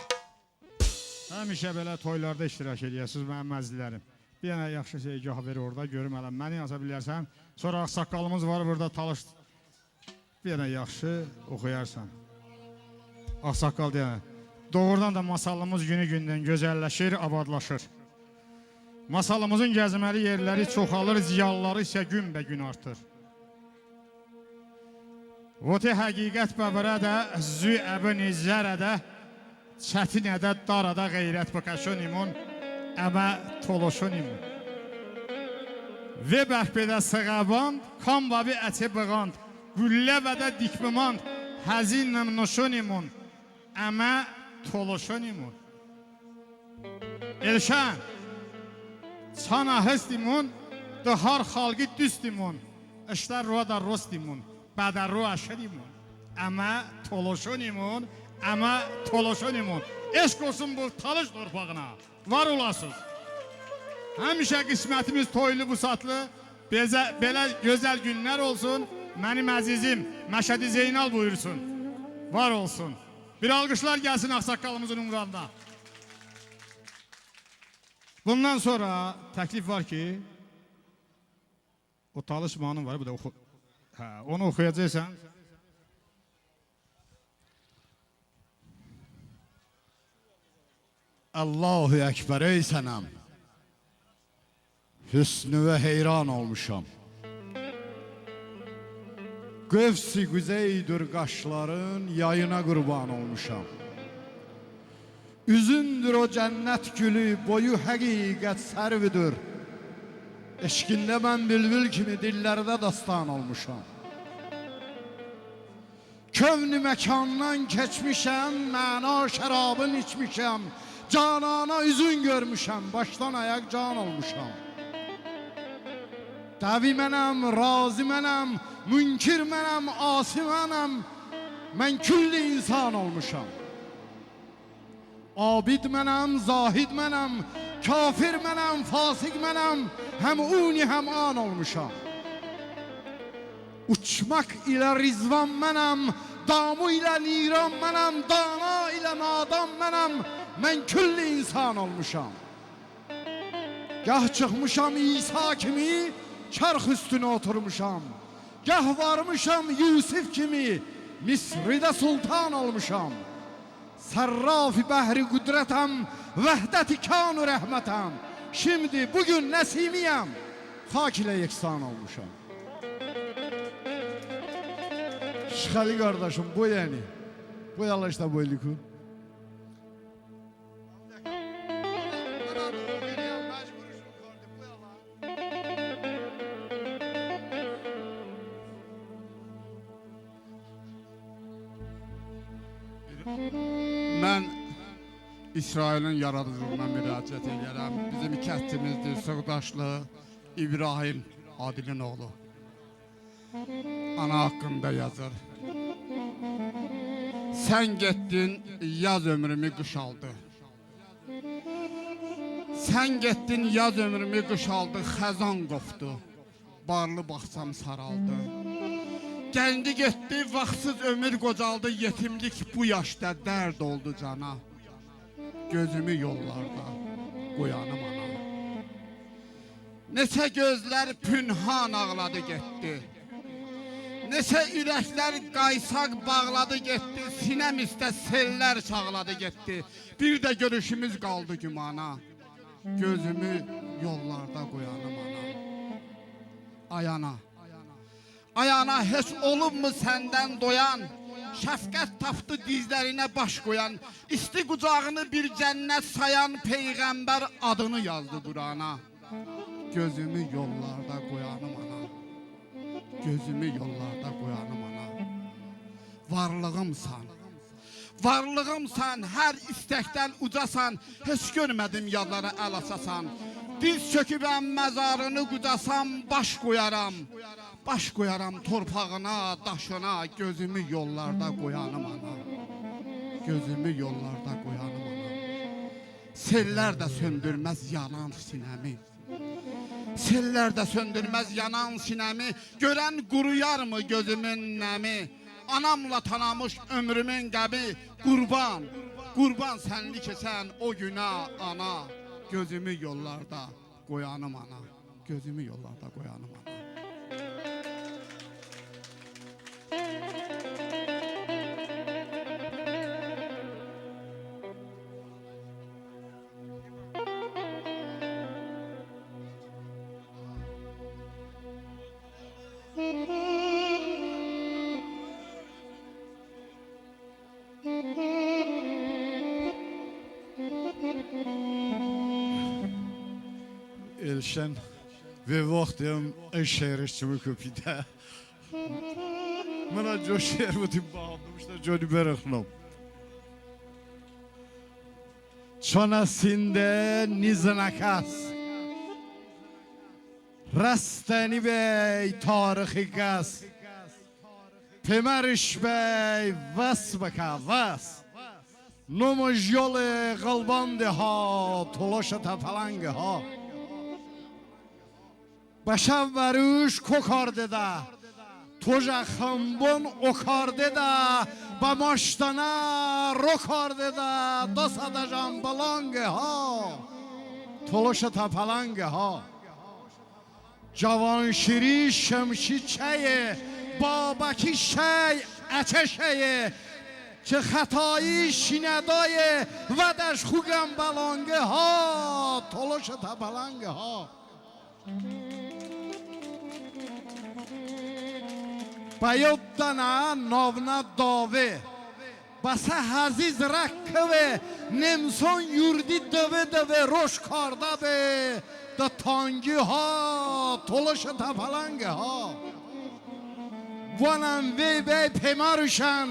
Həmişə belə toylarda iştirak ediyorsunuz mənim əzizlərim. Bir dənə yaxşı şeygah verir orada, görüm ələm. Məni yaza bilərsən. Sonra ağsaqqalımız var burada, talış. Bir dənə yaxşı oxuyarsan. Ağsaqqal deyənə. Doğrudan da masalımız günü-gündən gözəlləşir, abadlaşır. Masalımızın gəzməli yerləri çoxalır, ziyalıları isə günbə-gün artır. Voti həqiqət bəbərədə, zü-əbini zərədə, çətinədə, darada qeyrət bəkəşonimun, əmə toloşonimun. Və bəhbədə sığaband, kan babi əti bığand, güllə bədə dikbimand, həzinnəm noşonimun, əmə toloşonimun. Elşən, çana hestimun, dıhar xalqi düstimun, işlər ruha da rostimun, bədə ruha şedimun, əmə toloşonimun, əmə toloşonimun. Eşq olsun bu talış torpağına, var olasınız. Həmişə qismətimiz toylu bu satlı, belə gözəl günlər olsun, mənim əzizim Məşədi Zeynal buyursun, var olsun. Bir alqışlar gəlsin ağsaqqalımızın umranda. Bundan sonra təklif var ki, o talış manım var, bu da onu oxuyacaqsan.
Allahu Ekber ey sənəm, hüsnüvə heyran olmuşam. Qövsi güzeydir qaşların, yayına qurban olmuşam. Üzündür o cənnət gülü, boyu həqiqət sərvidir. Eşkində mən bülbül kimi dillərdə dastan olmuşam. Kövni məkandan keçmişəm, məna şərabın içmişəm. Canana üzün görmüşəm, başdan ayaq can olmuşam. Dəvi mənəm, razi mənəm, münkir mənəm, asi mənəm. Mən külli insan olmuşam. Abid mənəm, zahid mənəm, kafir mənəm, fasik mənəm. Həm uni, həm an olmuşam. Uçmaq ilə rizvan mənəm, damu ilə niran mənəm, dana ilə nadan mənəm. Mən külli insan olmuşam. Gah çıxmışam İsa kimi, çarx üstüne oturmuşam. Gah varmışam Yusuf kimi, Misri'de sultan olmuşam. Sarrafi bəhri qüdrətəm, vəhdəti kanu rəhmətəm. Şimdi bugün nəsimiyəm, xak ilə yeksan olmuşam. Şıxəli qardaşım, bu yani. Bu yalaşda boyluku.
Mən İsrailin yaradıcılığına müraciət edirəm. Bizim kəndimizdir, Sığdaşlı İbrahim Adilin oğlu. Ana haqqında yazır. Sən getdin, yaz ömrümü qış aldı. Sən getdin, yaz ömrümü qış aldı, xəzan qopdu. Barlı baxsam saraldı. Gəldi getdi, vaxtsız ömür qocaldı, yetimlik bu yaşda dərd oldu cana. Gözümü yollarda qoyanım ana. Neçə gözlər pünhan ağladı getdi. Neçə ürəklər qaysaq bağladı getdi. Sinəm istə sellər çağladı getdi. Bir də görüşümüz qaldı gümana. Gözümü yollarda qoyanım ana. Ayana. Ayana heç olubmu səndən doyan, şəfqət tapdı dizlərinə baş qoyan, isti qucağını bir cənnət sayan Peyğəmbər adını yazdı Qurana. Gözümü yollarda qoyanım ana, gözümü yollarda qoyanım ana. Varlığımsan, varlığımsan, hər istəkdən ucasan, heç görmədim yadlara əl açasan. Diz çökübəm məzarını qudasam, baş qoyaram. Baş qoyaram torpağına, daşına, gözümü yollarda qoyanım ana. Gözümü yollarda qoyanım ana. Sellər də söndürməz yanan sinəmi. Sellər də söndürməz yanan sinəmi. Görən quruyar mı gözümün nəmi? anamla tanımış ömrümün qəmi qurban. Qurban sənli keçən o günə ana. Gözümü yollarda qoyanım ana. Gözümü yollarda qoyanım ana.
Elşən ve vaxtım şehirçimi köpüdə. Mənə co şehir budim bağımlamışlar Johnny Berexnom. Çanasında nizanakas. Rastani bey tarihi qaz. Pemeriş bey vas baka vas. Nomoj yolu qalbandı ha, tolaşa tapalandı ha. Başam varuş kokardı da, toja xambon okardı da, ba maştana rokardı da, dosada jambalangı ha, tolaşa tapalandı ha. Cavanşiri şemşi çeyi, babaki şey ateşeyi, که خطایی شیندای و دش خوگم بلانگه ها تلاش تا بلانگه ها بیادنا ناونا داوه بسه حزیز رکوه نمسان یوردی دوه دوه روش کارده به دا تانگی ها تلاش تا بلانگه ها وانم وی بی پیمارشن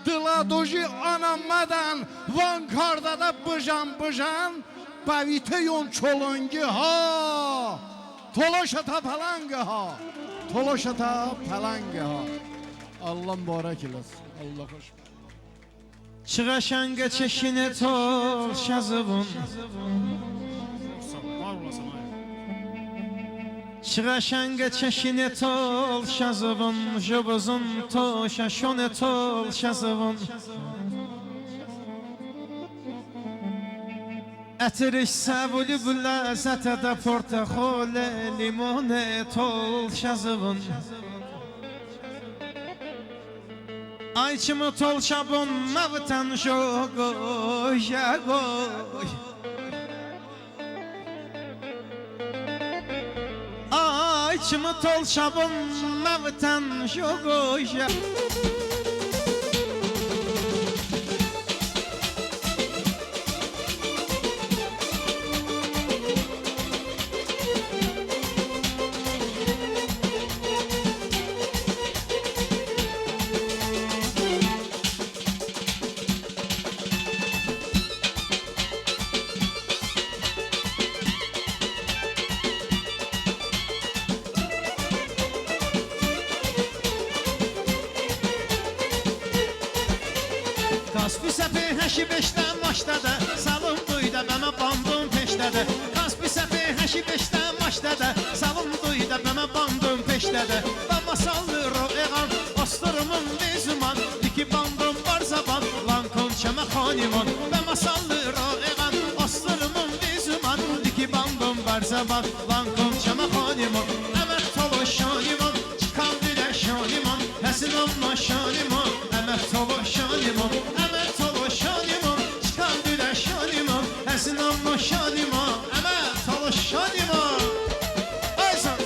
Diladoji anamadan Van karda da bıjan Bavite yon çolongi ha Tolaşata palangi ha Tolaşata palangi ha Allah mübarek eylesin Allah hoş
Çıgaşan geçeşine tol şazıbın Çıgaşan geçeşine tol şazıbın Jobuzun to şaşone tol şazıbın Etiriş savuli bülazete de portakole limone tol şazıbın Ayçımı tol şabun mavtan şogoy şagoy Ayçımı tol şabun mavtan şogoy şagoy Kaspi səpi həşi beşdən başladı Salım duyda bəmə bandum peşlədi Kaspi səpi həşi beşdən başladı Salım duyda bəmə bandum peşlədi Bəmə sallır o eğan Osturumun bezuman Diki bandum var zaban Lankon çəmə xaniman Bəmə sallır o eğan Osturumun bezuman Diki bandum var zaban Lankon çəmə xaniman Əmət tolu şaniman Çıkan dilə şaniman Həsin olma şaniman Əmət tolu şaniman Sinanma şanima, əmət çalış şanima Aysan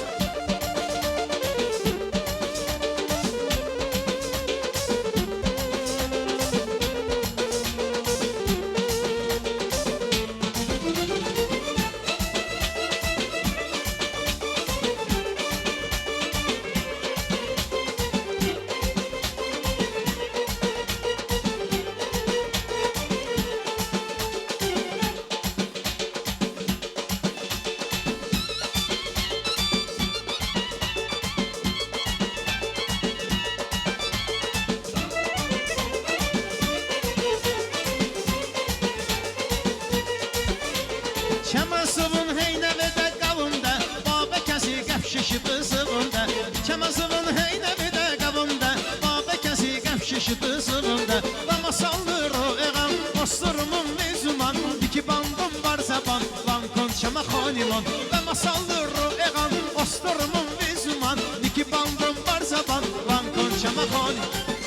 Çəməsivin heynəvidə qavımda Babə kəsi qəf şişib ısıvında Çəməsivin heynəvidə qavımda Babə kəsi qəf Babilon ve masallı Ruegan Osturmun vizuman Niki bandım bar zaban Van konçama koni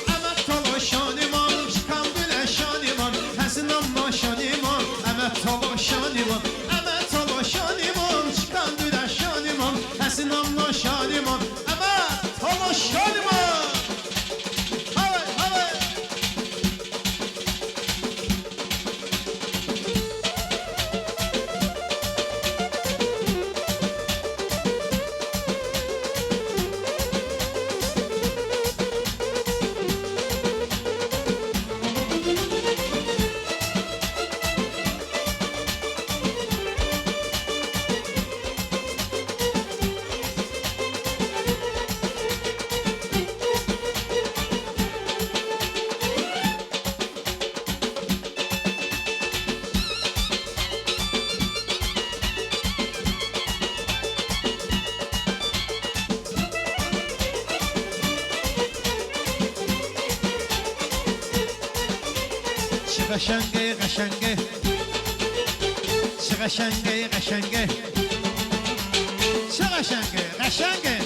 Emet tolo şaniman Şikan bile şaniman Hazin amma şaniman Emet tolo şaniman Emet tolo şaniman Şikan bile şaniman Hazin amma şaniman Emet tolo şaniman Evet evet Şıgaşenge, gaşenge Şıgaşenge, gaşenge Şıgaşenge, gaşenge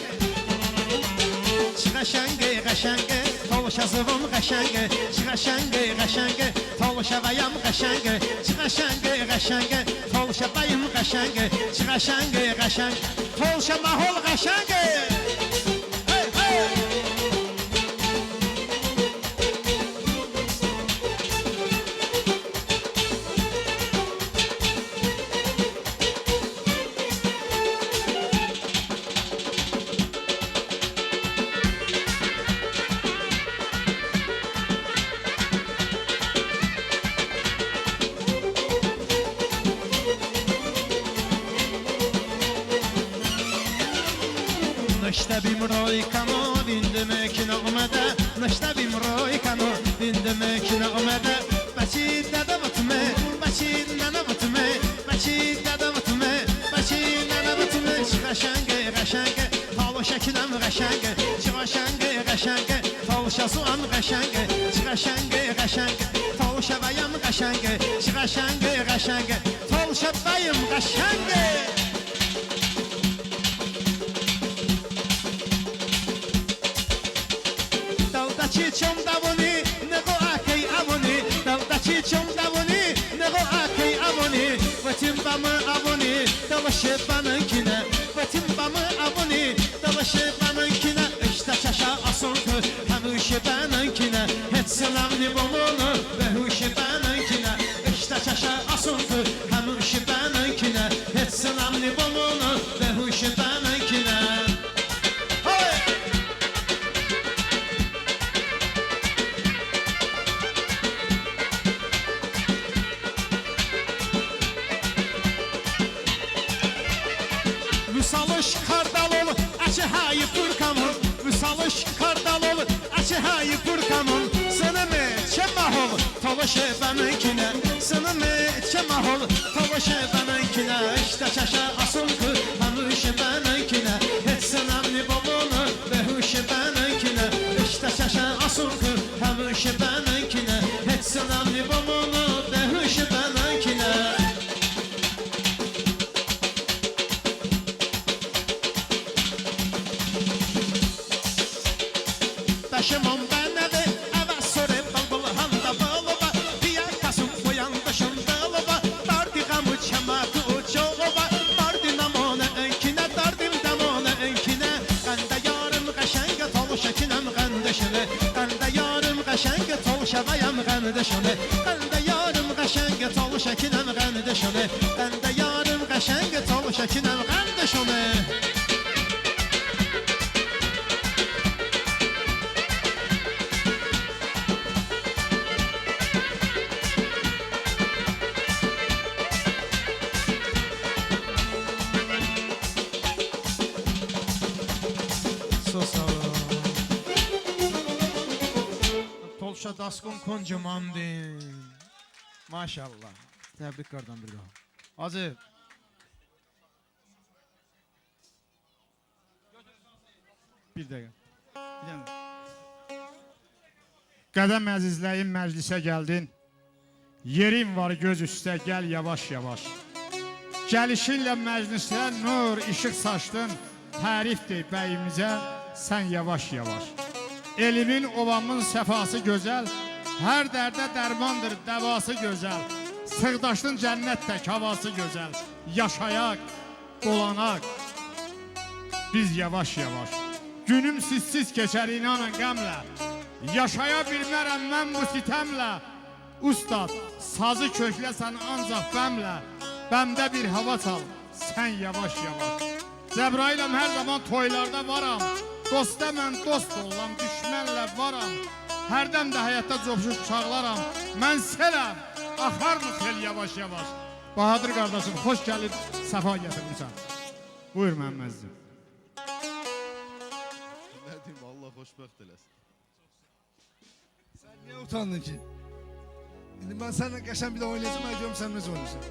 Şıgaşenge, gaşenge Toluşa zıvım gaşenge Şıgaşenge, gaşenge Toluşa bayam gaşenge Şıgaşenge, gaşenge Toluşa bayım gaşenge Şıgaşenge, gaşenge Toluşa mahol gaşenge Hey, hey نشتبیم روی کمو دیندم که نامده نشتبیم روی کمو دیندم که نامده بچی دادا بتمه بچی نانا بتمه بچی دادا بتمه بچی نانا بتمه قشنگه قشنگه تالو شکلم قشنگه قشنگه قشنگه تالو شاسوام قشنگه قشنگه قشنگه تالو شبایم قشنگه قشنگه قشنگه تالو شبایم قشنگه چم دوانی نگو آکی آوانی دلدچی چم دوانی نگو آکی آوانی و تیم بام آوانی دلشه بانکینه و تیم بام آوانی دلشه بانکینه işte çaşa asıl kız hemuşe banankine hiç selamni bomunu ve huşe banankine işte çaşa asıl kız hemuşe banankine hiç selamni bomunu ve huşe banankine Vüsalış kardal ol, açı hayı purkamın Vüsalış kardal ol, açı hayı purkamın Sınımı çemahol, tavaşı benimkine Sınımı çemahol, tavaşı benimkine İşte çaşa asıl kız, hemuşe benimkine Hiç sınavni babunu, behuşe benimkine İşte çaşa asıl kız, hemuşe benimkine Hiç sınavni babunu, behuşe benimkine Başımın benedi eve sore balbul handa balıba Diye kasım koyan dışın dalıba Dardi gamı çemakı uçoğuba Dardi namone enkine dardim damone enkine Ganda yarım qaşenge toluşa kinem gandışını Ganda yarım qaşenge toluşa bayam gandışını Ganda yarım qaşenge toluşa kinem gandışını Ganda yarım qaşenge toluşa kinem gandışını Tolşa daskın koncamandın. Maşallah. Tebriklerden bir daha. Hazır.
Bir dəqiqə. Qədəm əzizləyin məclisə gəldin. Yerin var göz üstə, gəl yavaş yavaş. Gəlişinlə məclisə nur, işıq saçdın, tərifdir bəyimizə, sən yavaş-yavaş. Elimin, ovamın səfası gözəl, hər dərdə dərmandır, dəvası gözəl. Sığdaşdın cənnət tək, havası gözəl. Yaşayaq, dolanaq, biz yavaş-yavaş. Günüm sizsiz keçər inanın qəmlə. Yaşaya bilmərəm mən bu sitəmlə. Ustad, sazı kökləsən ancaq bəmlə. Bəmdə bir hava çal, sən yavaş-yavaş. Cəbrailəm hər zaman toylarda varam. Dosta mən dost olam, düşmənlə varam. Hərdəm də həyatda copşuş çağlaram. Mən seləm, axar mı sel yavaş-yavaş. Bahadır qardaşım, xoş gəlib, səfa gətirmişsən. Buyur mənim əzizim.
Nə deyim, Allah xoşbəxt eləsin. Sən niyə utandın ki? İndi mən səninlə qəşən bir də oynayacağım, mən görüm sən necə oynayırsan.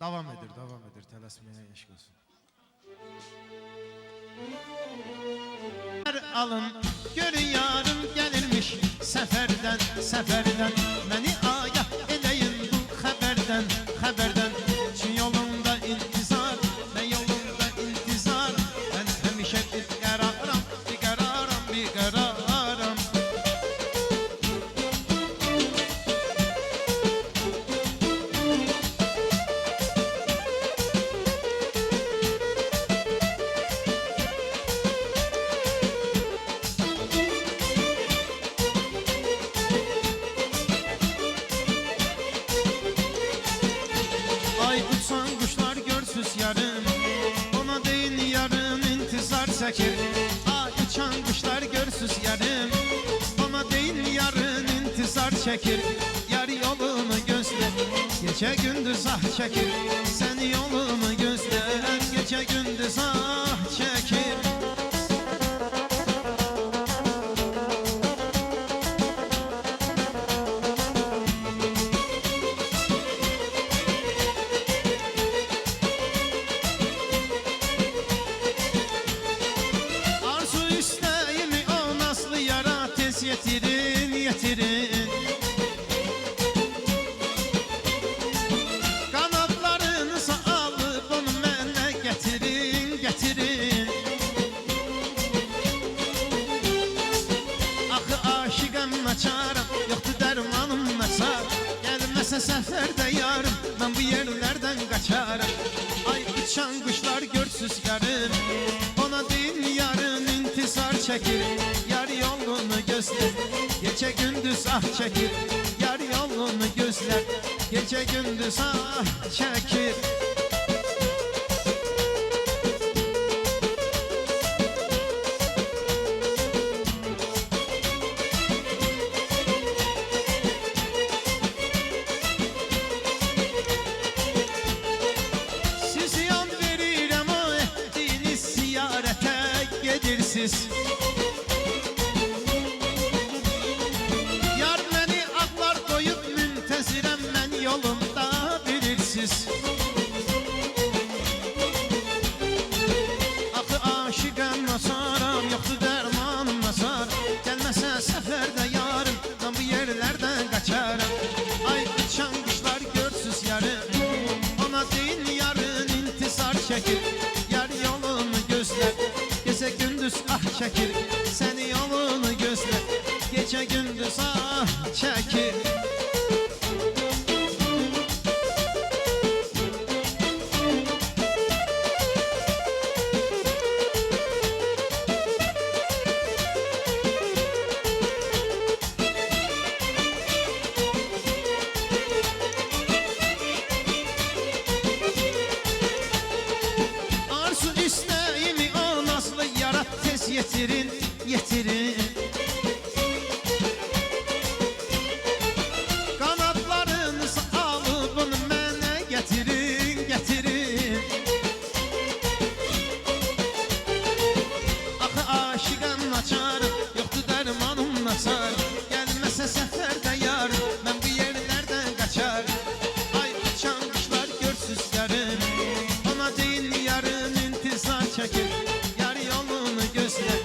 Davam edir, tələsməyə eşq olsun. Alın, görün yarım gəlirmiş səfərdən, məni agah eləyin bu xəbərdən. Çin yolunda intizar, mən yolunda intizar, mən həmişə bir qəraram. Çəkir, ay uçan quşlar görsüz yarım, ona deyin yarın intizar çəkir. Yar yolunu gözlər, gecə gündüz ah çəkir. Sən yolunu gözlər, gecə gündüz ah çəkir. Yetirin Qanadlarınızı alıb onu mənə gətirin basar Gelməsə səfərdə yarım Mən bu yerlərdən qaçarım Ay uçan quşlar görsüz yarım Ona deyin yarın intizar çəkir Yar yolunu gözlər Gecə gündüz ah çəkir Yar yolunu gözlər Gecə gündüz ah çəkir Yar məni ağlar qoyub müntəzirəm mən yolunda bilirsiz Axı aşiqəm nasaram, yoxdur dərmanım nasar Gəlməsə səfərdə yarım, mən bu yerlərdən qaçarım Ay uçan quşlar görsüz yarım Ona deyin yarın intizar çəkir Yar yolunu gözlər Gecə gündüz ah çəkir Səni yolunu gözlər Gecə gündüz ah çəkir Arzu istəyimi o nazlı yarat tez yetirin, yetirin Qanadlarınızı alıb onu mənə gətirin, gətirin Axı aşiqəm naçarım, yoxdur dərmanım nasar Gəlməsə səfərdə yarım, mən bu yerlərdən qaçarım Ay uçan quşlar görsüz yarım Ona deyin yarın intizar çəkir Yar yolunu gözlər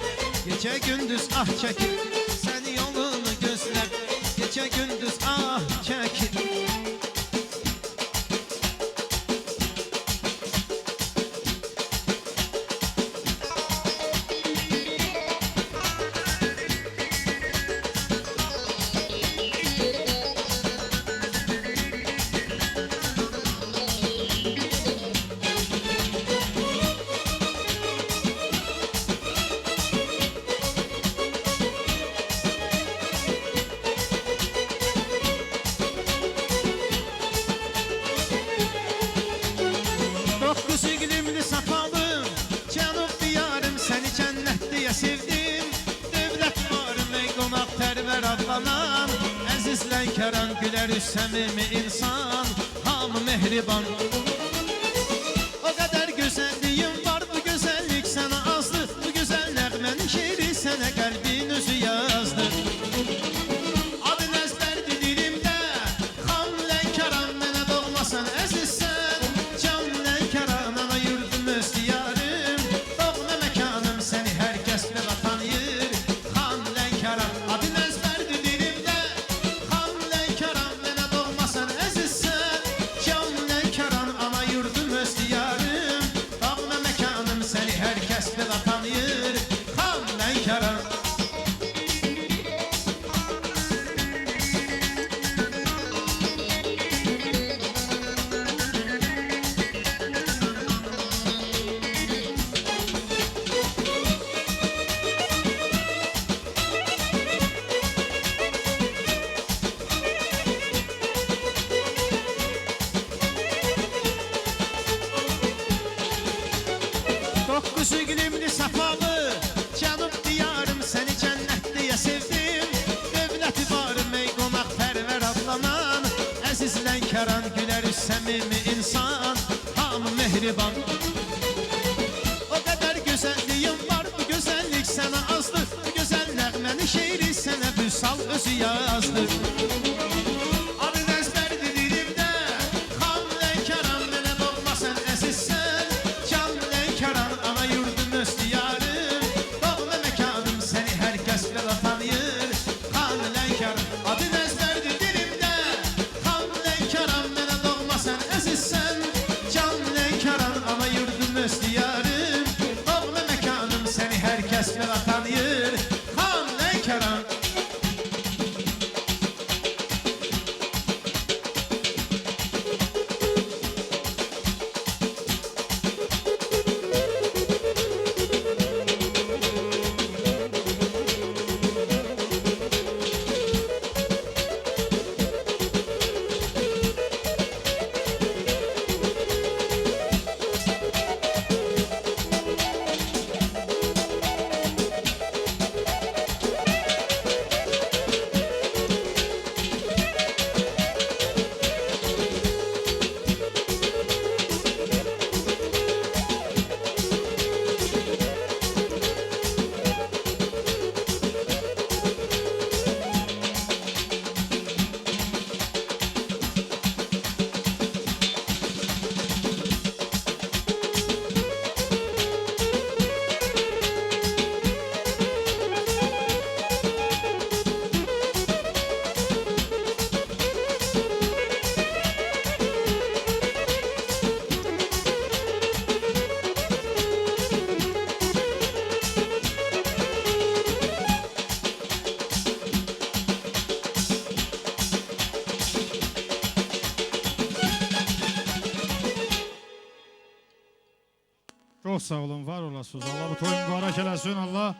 Gecə gündüz ah çəkir Səni yolunu gözlər Gecə gündüz ah çəkir Dokuz iqlimli sapalım Cənub diyarım Səni cənnət deyə sevdim Dövlət varım ey qonaq tərvər adlanan Əziz Lənkəran gülər səmimi insan Hamı mehriban O qədər gözəlliyim var Bu gözəllik sənə azdır Bu gözəl nəğmənin şeiri Sənə qəlbin özü yazdır Adın əzbərdir dilimdə Xam Lənkəran Mənə doğmasan əzizsən Can Lənkəran ana yurdum öz diyarım Doğma məkanım səni hər kəs belə tanıyır Xan Lənkəran adın əzbərdir dilimdə Xan Lənkəran mənə doğmasan əzizsən Can Lənkəran ana yurdum öz diyarım Doğma məkanım səni hər kəs belə tanıyır Xan Lənkəran Dokuz iqlimli safalı Cənub diyarım Səni cənnət deyə sevdim Dövləti varım ey qonaq pərvər adlanan Əziz Lənkəran gülər səmimi insan Hamı mehriban O qədər gözəlliyim var Bu gözəllik sənə azdır Bu gözəl nəğmənin şeiri Sənə Vüsal özü yazdır Adın əzbərdir dilimdə Xan Lənkəran mənə doğmasan əzizsən Can Lənkəran ana yurdum öz diyarım Doğma məkanım səni hər kəs belə tanıyır Xan Lənkəran adın əzbərdir dilimdə Xan Lənkəran mənə doğmasan əzizsən Can Lənkəran ana yurdum öz diyarım Doğma məkanım səni hər kəs belə tanıyır Xan Lənkəran
Çox sağ olun, var olasınız. Allah bu toyu mübarək eləsin, Allah.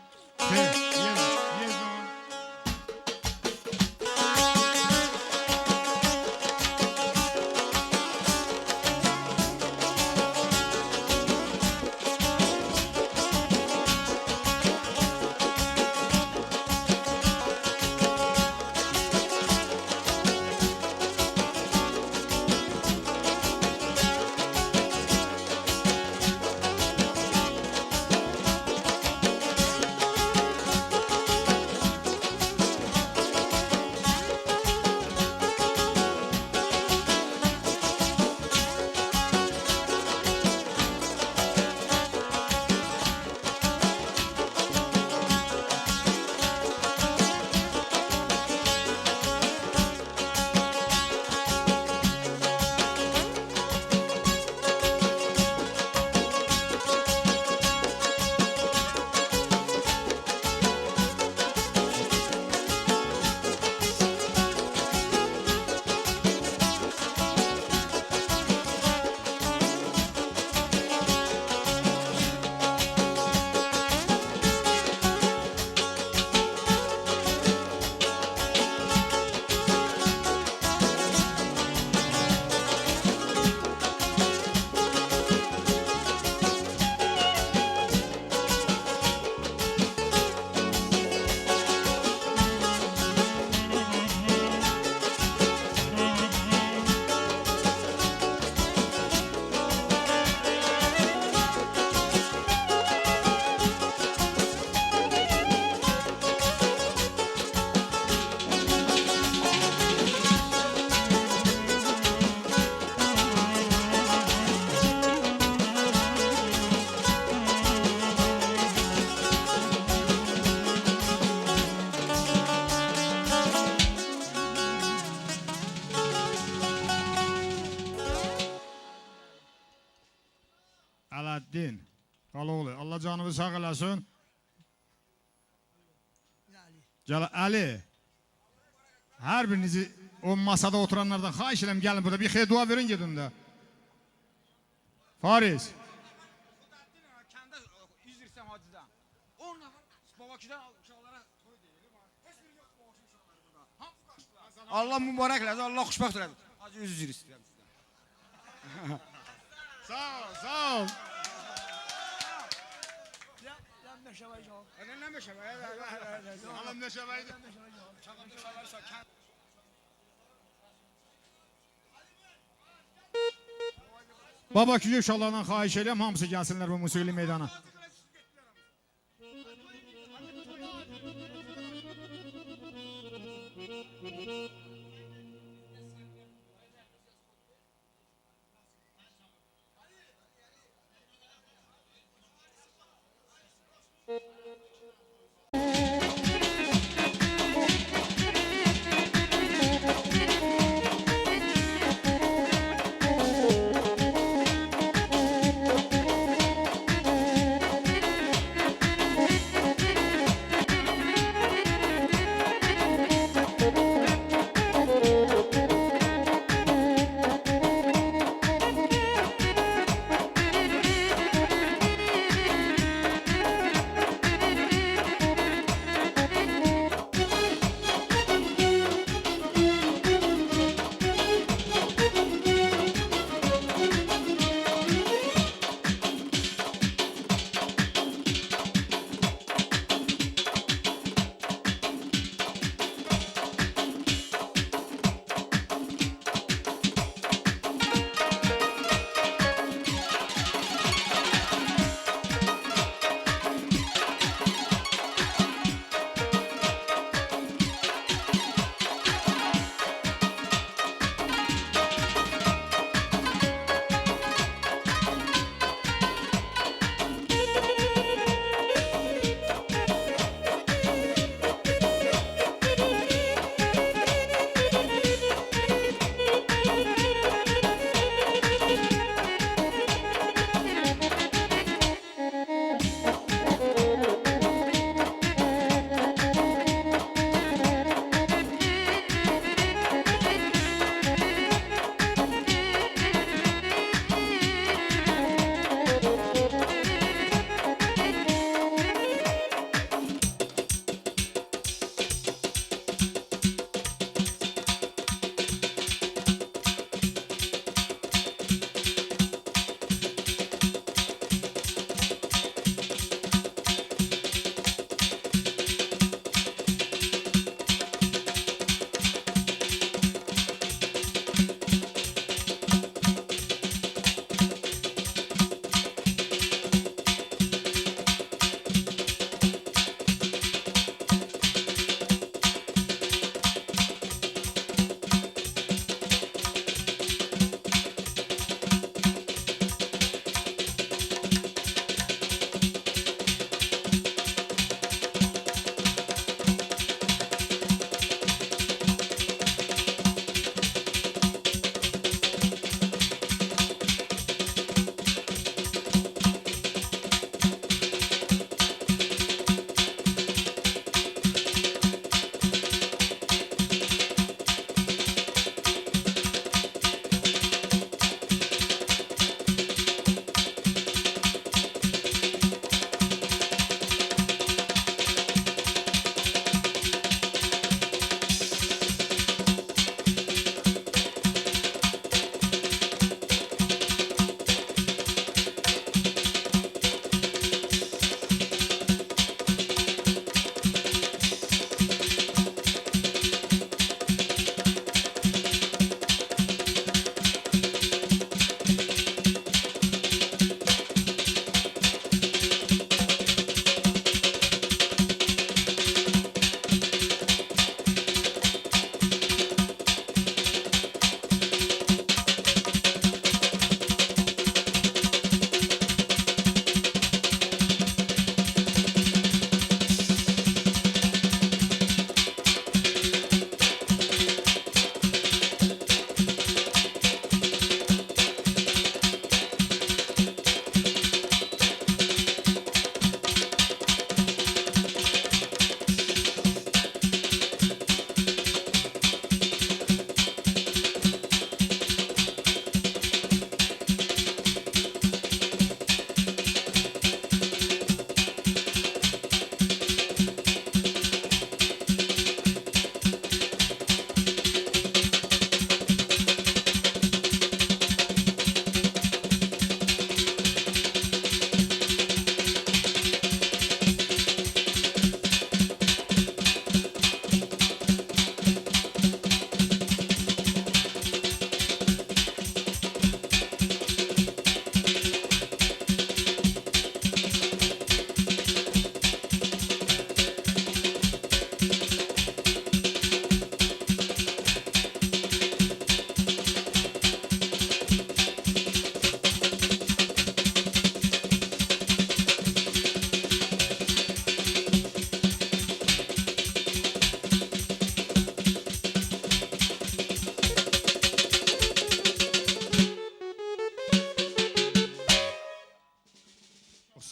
Əladdin Qaloğlu, Allah canını sağ eləsin. Gəl Əli. Hər birinizi o masada oturanlardan xahiş edirəm, gəlin burada bir xeyir dua verin gedin də. Fariz.
Allah mübarək eləsin, Allah xoşbəxt eləsin. Hacı üzr istəyirəm sizdən.
Sağ ol, sağ ol. Baba küçük uşaqlardan xahiş edirəm, hamısı gəlsinlər bu musiqili meydana.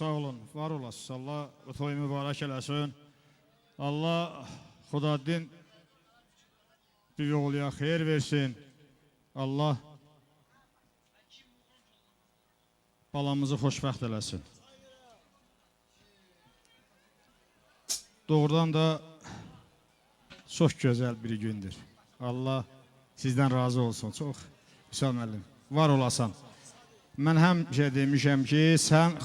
sağ olun, var olasınız. Allah bu toyu mübarək eləsin. Allah Xudadin bir oğluya xeyir versin. Allah balamızı xoşbəxt eləsin. Doğrudan da çox gözəl bir gündür. Allah sizdən razı olsun. Çox Hüsam müəllim, var olasan. Mən həmişə demişəm ki, sən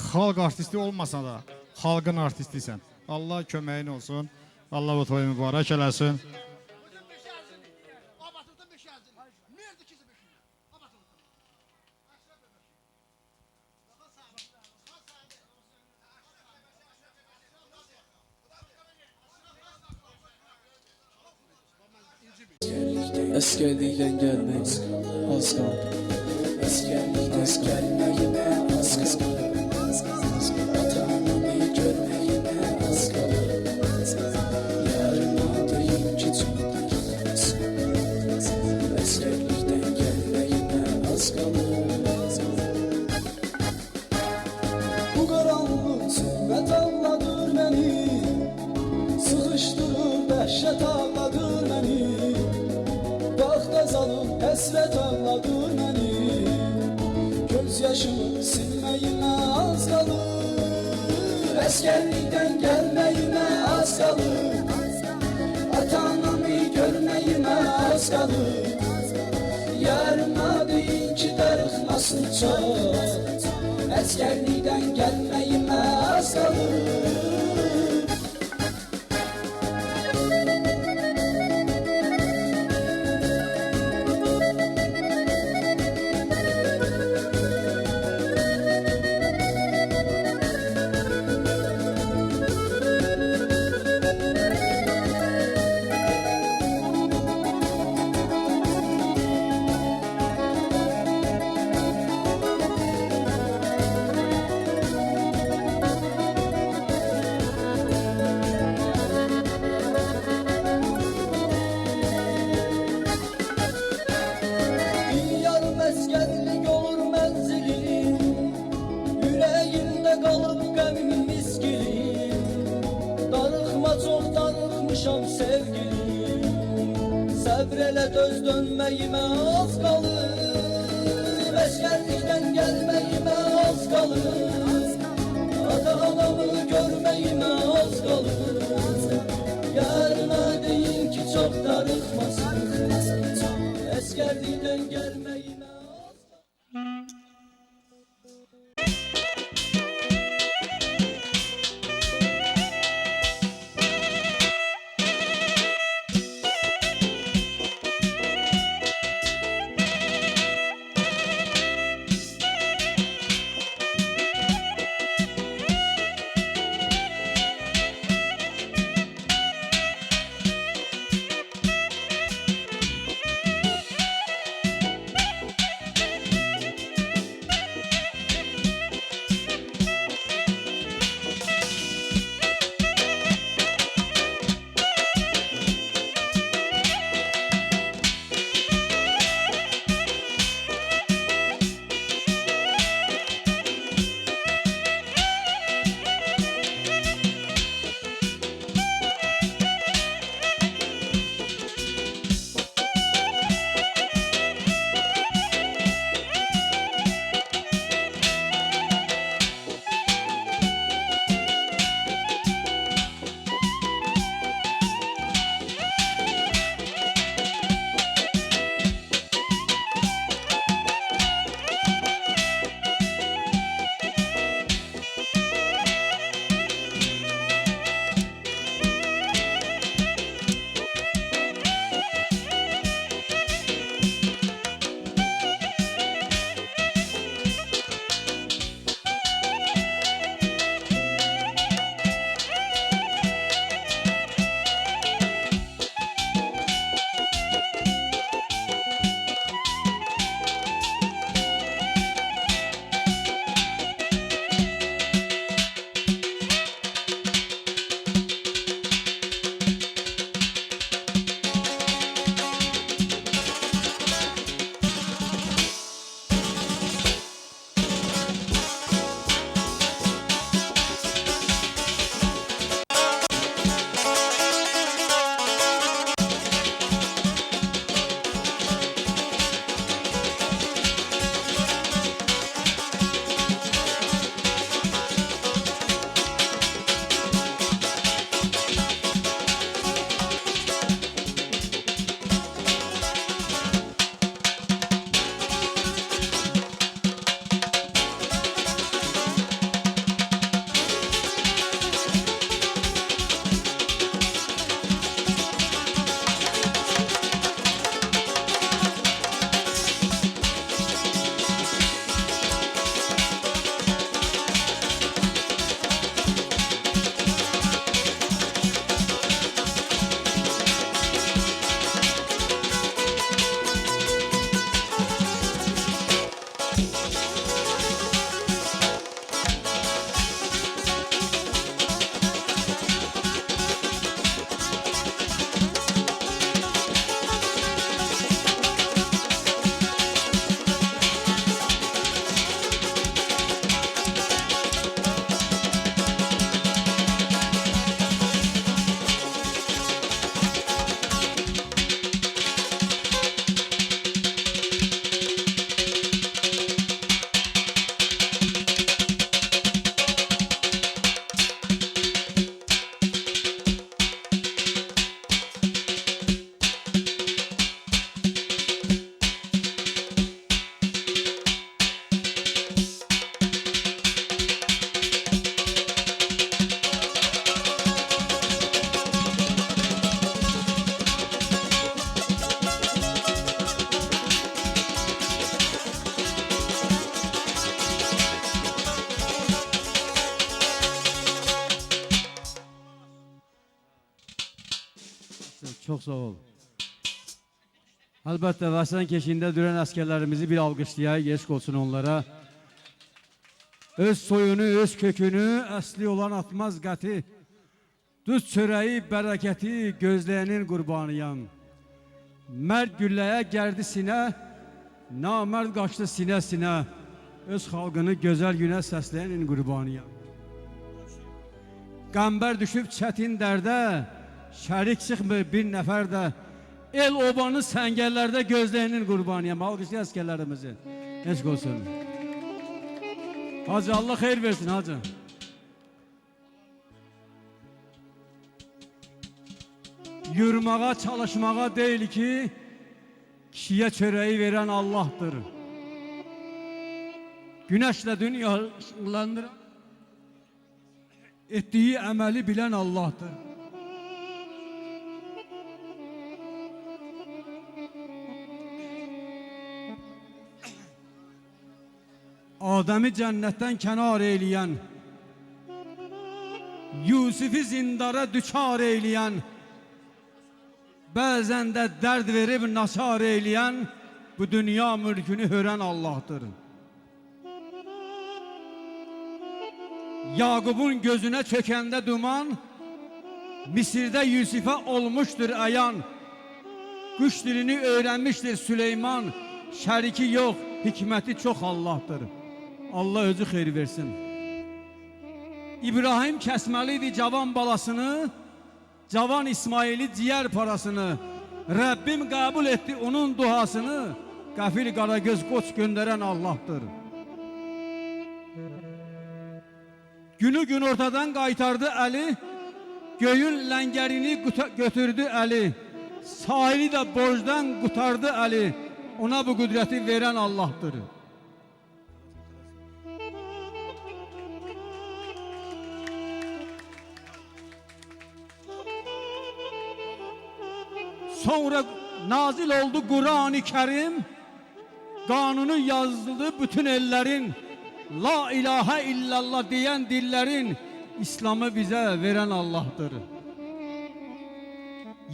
xalq artisti olmasa da, xalqın artistisən. Allah köməyin olsun. Allah bu toyu mübarək eləsin.
Askerlikten gelmek az kaldı. Askerlikten gelmeyime az kaldı. Vatanımı görmeyime az kaldı. Yarın adayım ki çok gitmez. Askerlikten gelmeyime az kaldı. Bu karanlık zulmet ağladır beni. Sıkıştırır dehşet ağladır beni. Zalım həsrət ağladır məni. Göz yaşımı silməyimə az qalır. Əskərlikdən gəlməyimə az qalır. Ata-anamı görməyimə az qalır. Yarıma deyin ki darıxmasın çox. Əskərlikdən gəlməyimə az qalır. Döz dönməyimə az qalır. Əskərlikdən gəlməyimə az qalır. Ata-anamı görməyimə az qalır. Yarına deyin ki çox darıxmasın. Əskərlikdən gəlməyimə az qalır.
Çox sağ ol. Əlbəttə, vətən keşiyində duran əsgərlərimizi bir alqışlayaq, eşq olsun onlara. Öz soyunu, öz kökünü, əsli olan atmaz qəti, düz çörəyi, bərəkəti gözləyənin qurbanıyam. Mərd gülləyə gərdi sinə, namərd qaçdı sinə-sinə, öz xalqını gözəl günə səsləyənin qurbanıyam. Qəmbər düşüb çətin dərdə, şərik çıxmır bir nəfər də, el obanı səngərlərdə gözləyənin qurbanıyam. Alqışlı əskərlərimizi. Eşq olsun. Hacı, Allah xeyir versin, hacı. Yürümağa, çalışmağa deyil ki, kişiyə çörəyi verən Allah'tır. Güneşlə dünya ışıqlandıran, etdiyi əməli bilən Allah'tır. Adəmi cənnətdən kənar eyləyən, Yusifi zindara düçar eyləyən, bəzən də dərd verib nasar eyləyən, bu dünya mülkünü hörən Allah'tır. Yaqubun gözünə çökəndə duman, Misirdə Yusifə olmuşdur əyan, Quş dilini öyrənmişdir Süleyman, şəriki yox, hikməti çox Allah'tır. Allah özü xeyir versin. İbrahim kəsməliydi cavan balasını, cavan İsmaili ciyər parasını, Rəbbim qəbul etdi onun duasını, qəfil qaragöz qoç göndərən Allah'tır. Günü gün ortadan qaytardı əli, göyün ləngərini götürdü əli, sahili də borcdan qutardı əli, ona bu qüdrəti verən Allah'tır. Sonra nazil oldu Kur'an-ı Kerim, kanunu yazıldı bütün ellerin, La ilahe illallah diyen dillerin, İslam'ı bize veren Allah'tır.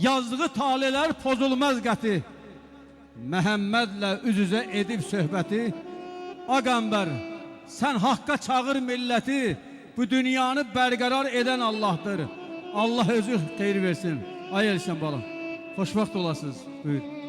Yazdığı taleler pozulmaz qəti, Məhəmmədlə üz-üzə edib söhbəti, Ağamber, sen hakka çağır milleti, bu dünyanı bərqərar eden Allah'tır. Allah özü xeyir versin. Ay Elşən balam. Xoşbəxt olasınız. Buyur.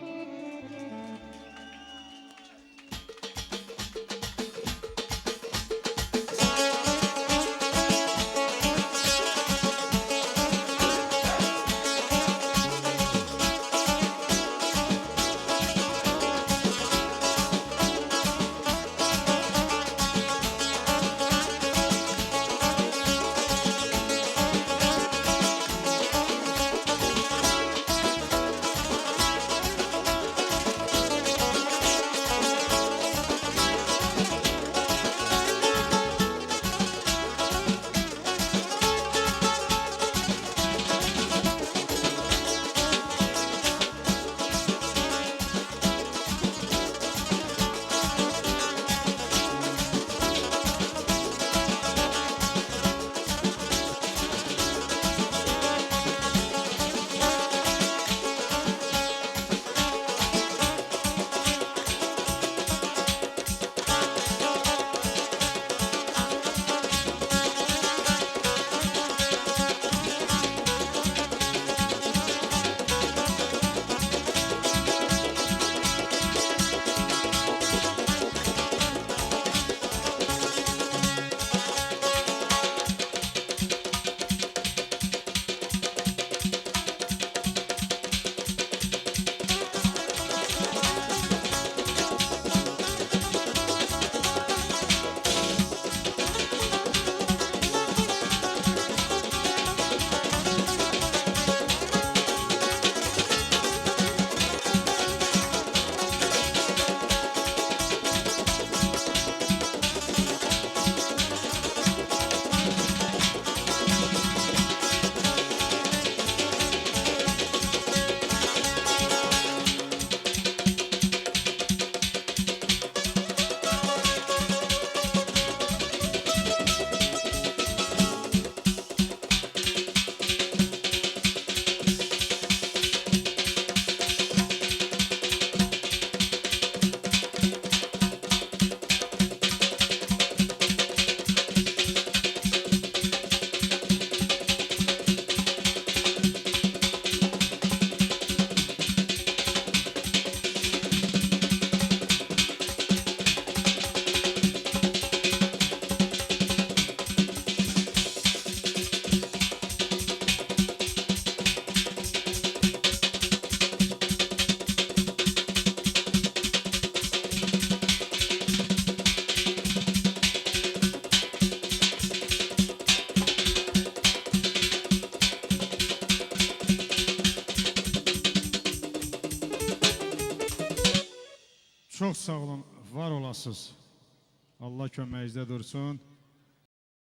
Çox sağ olun, var olasınız. Allah köməyinizdə dursun.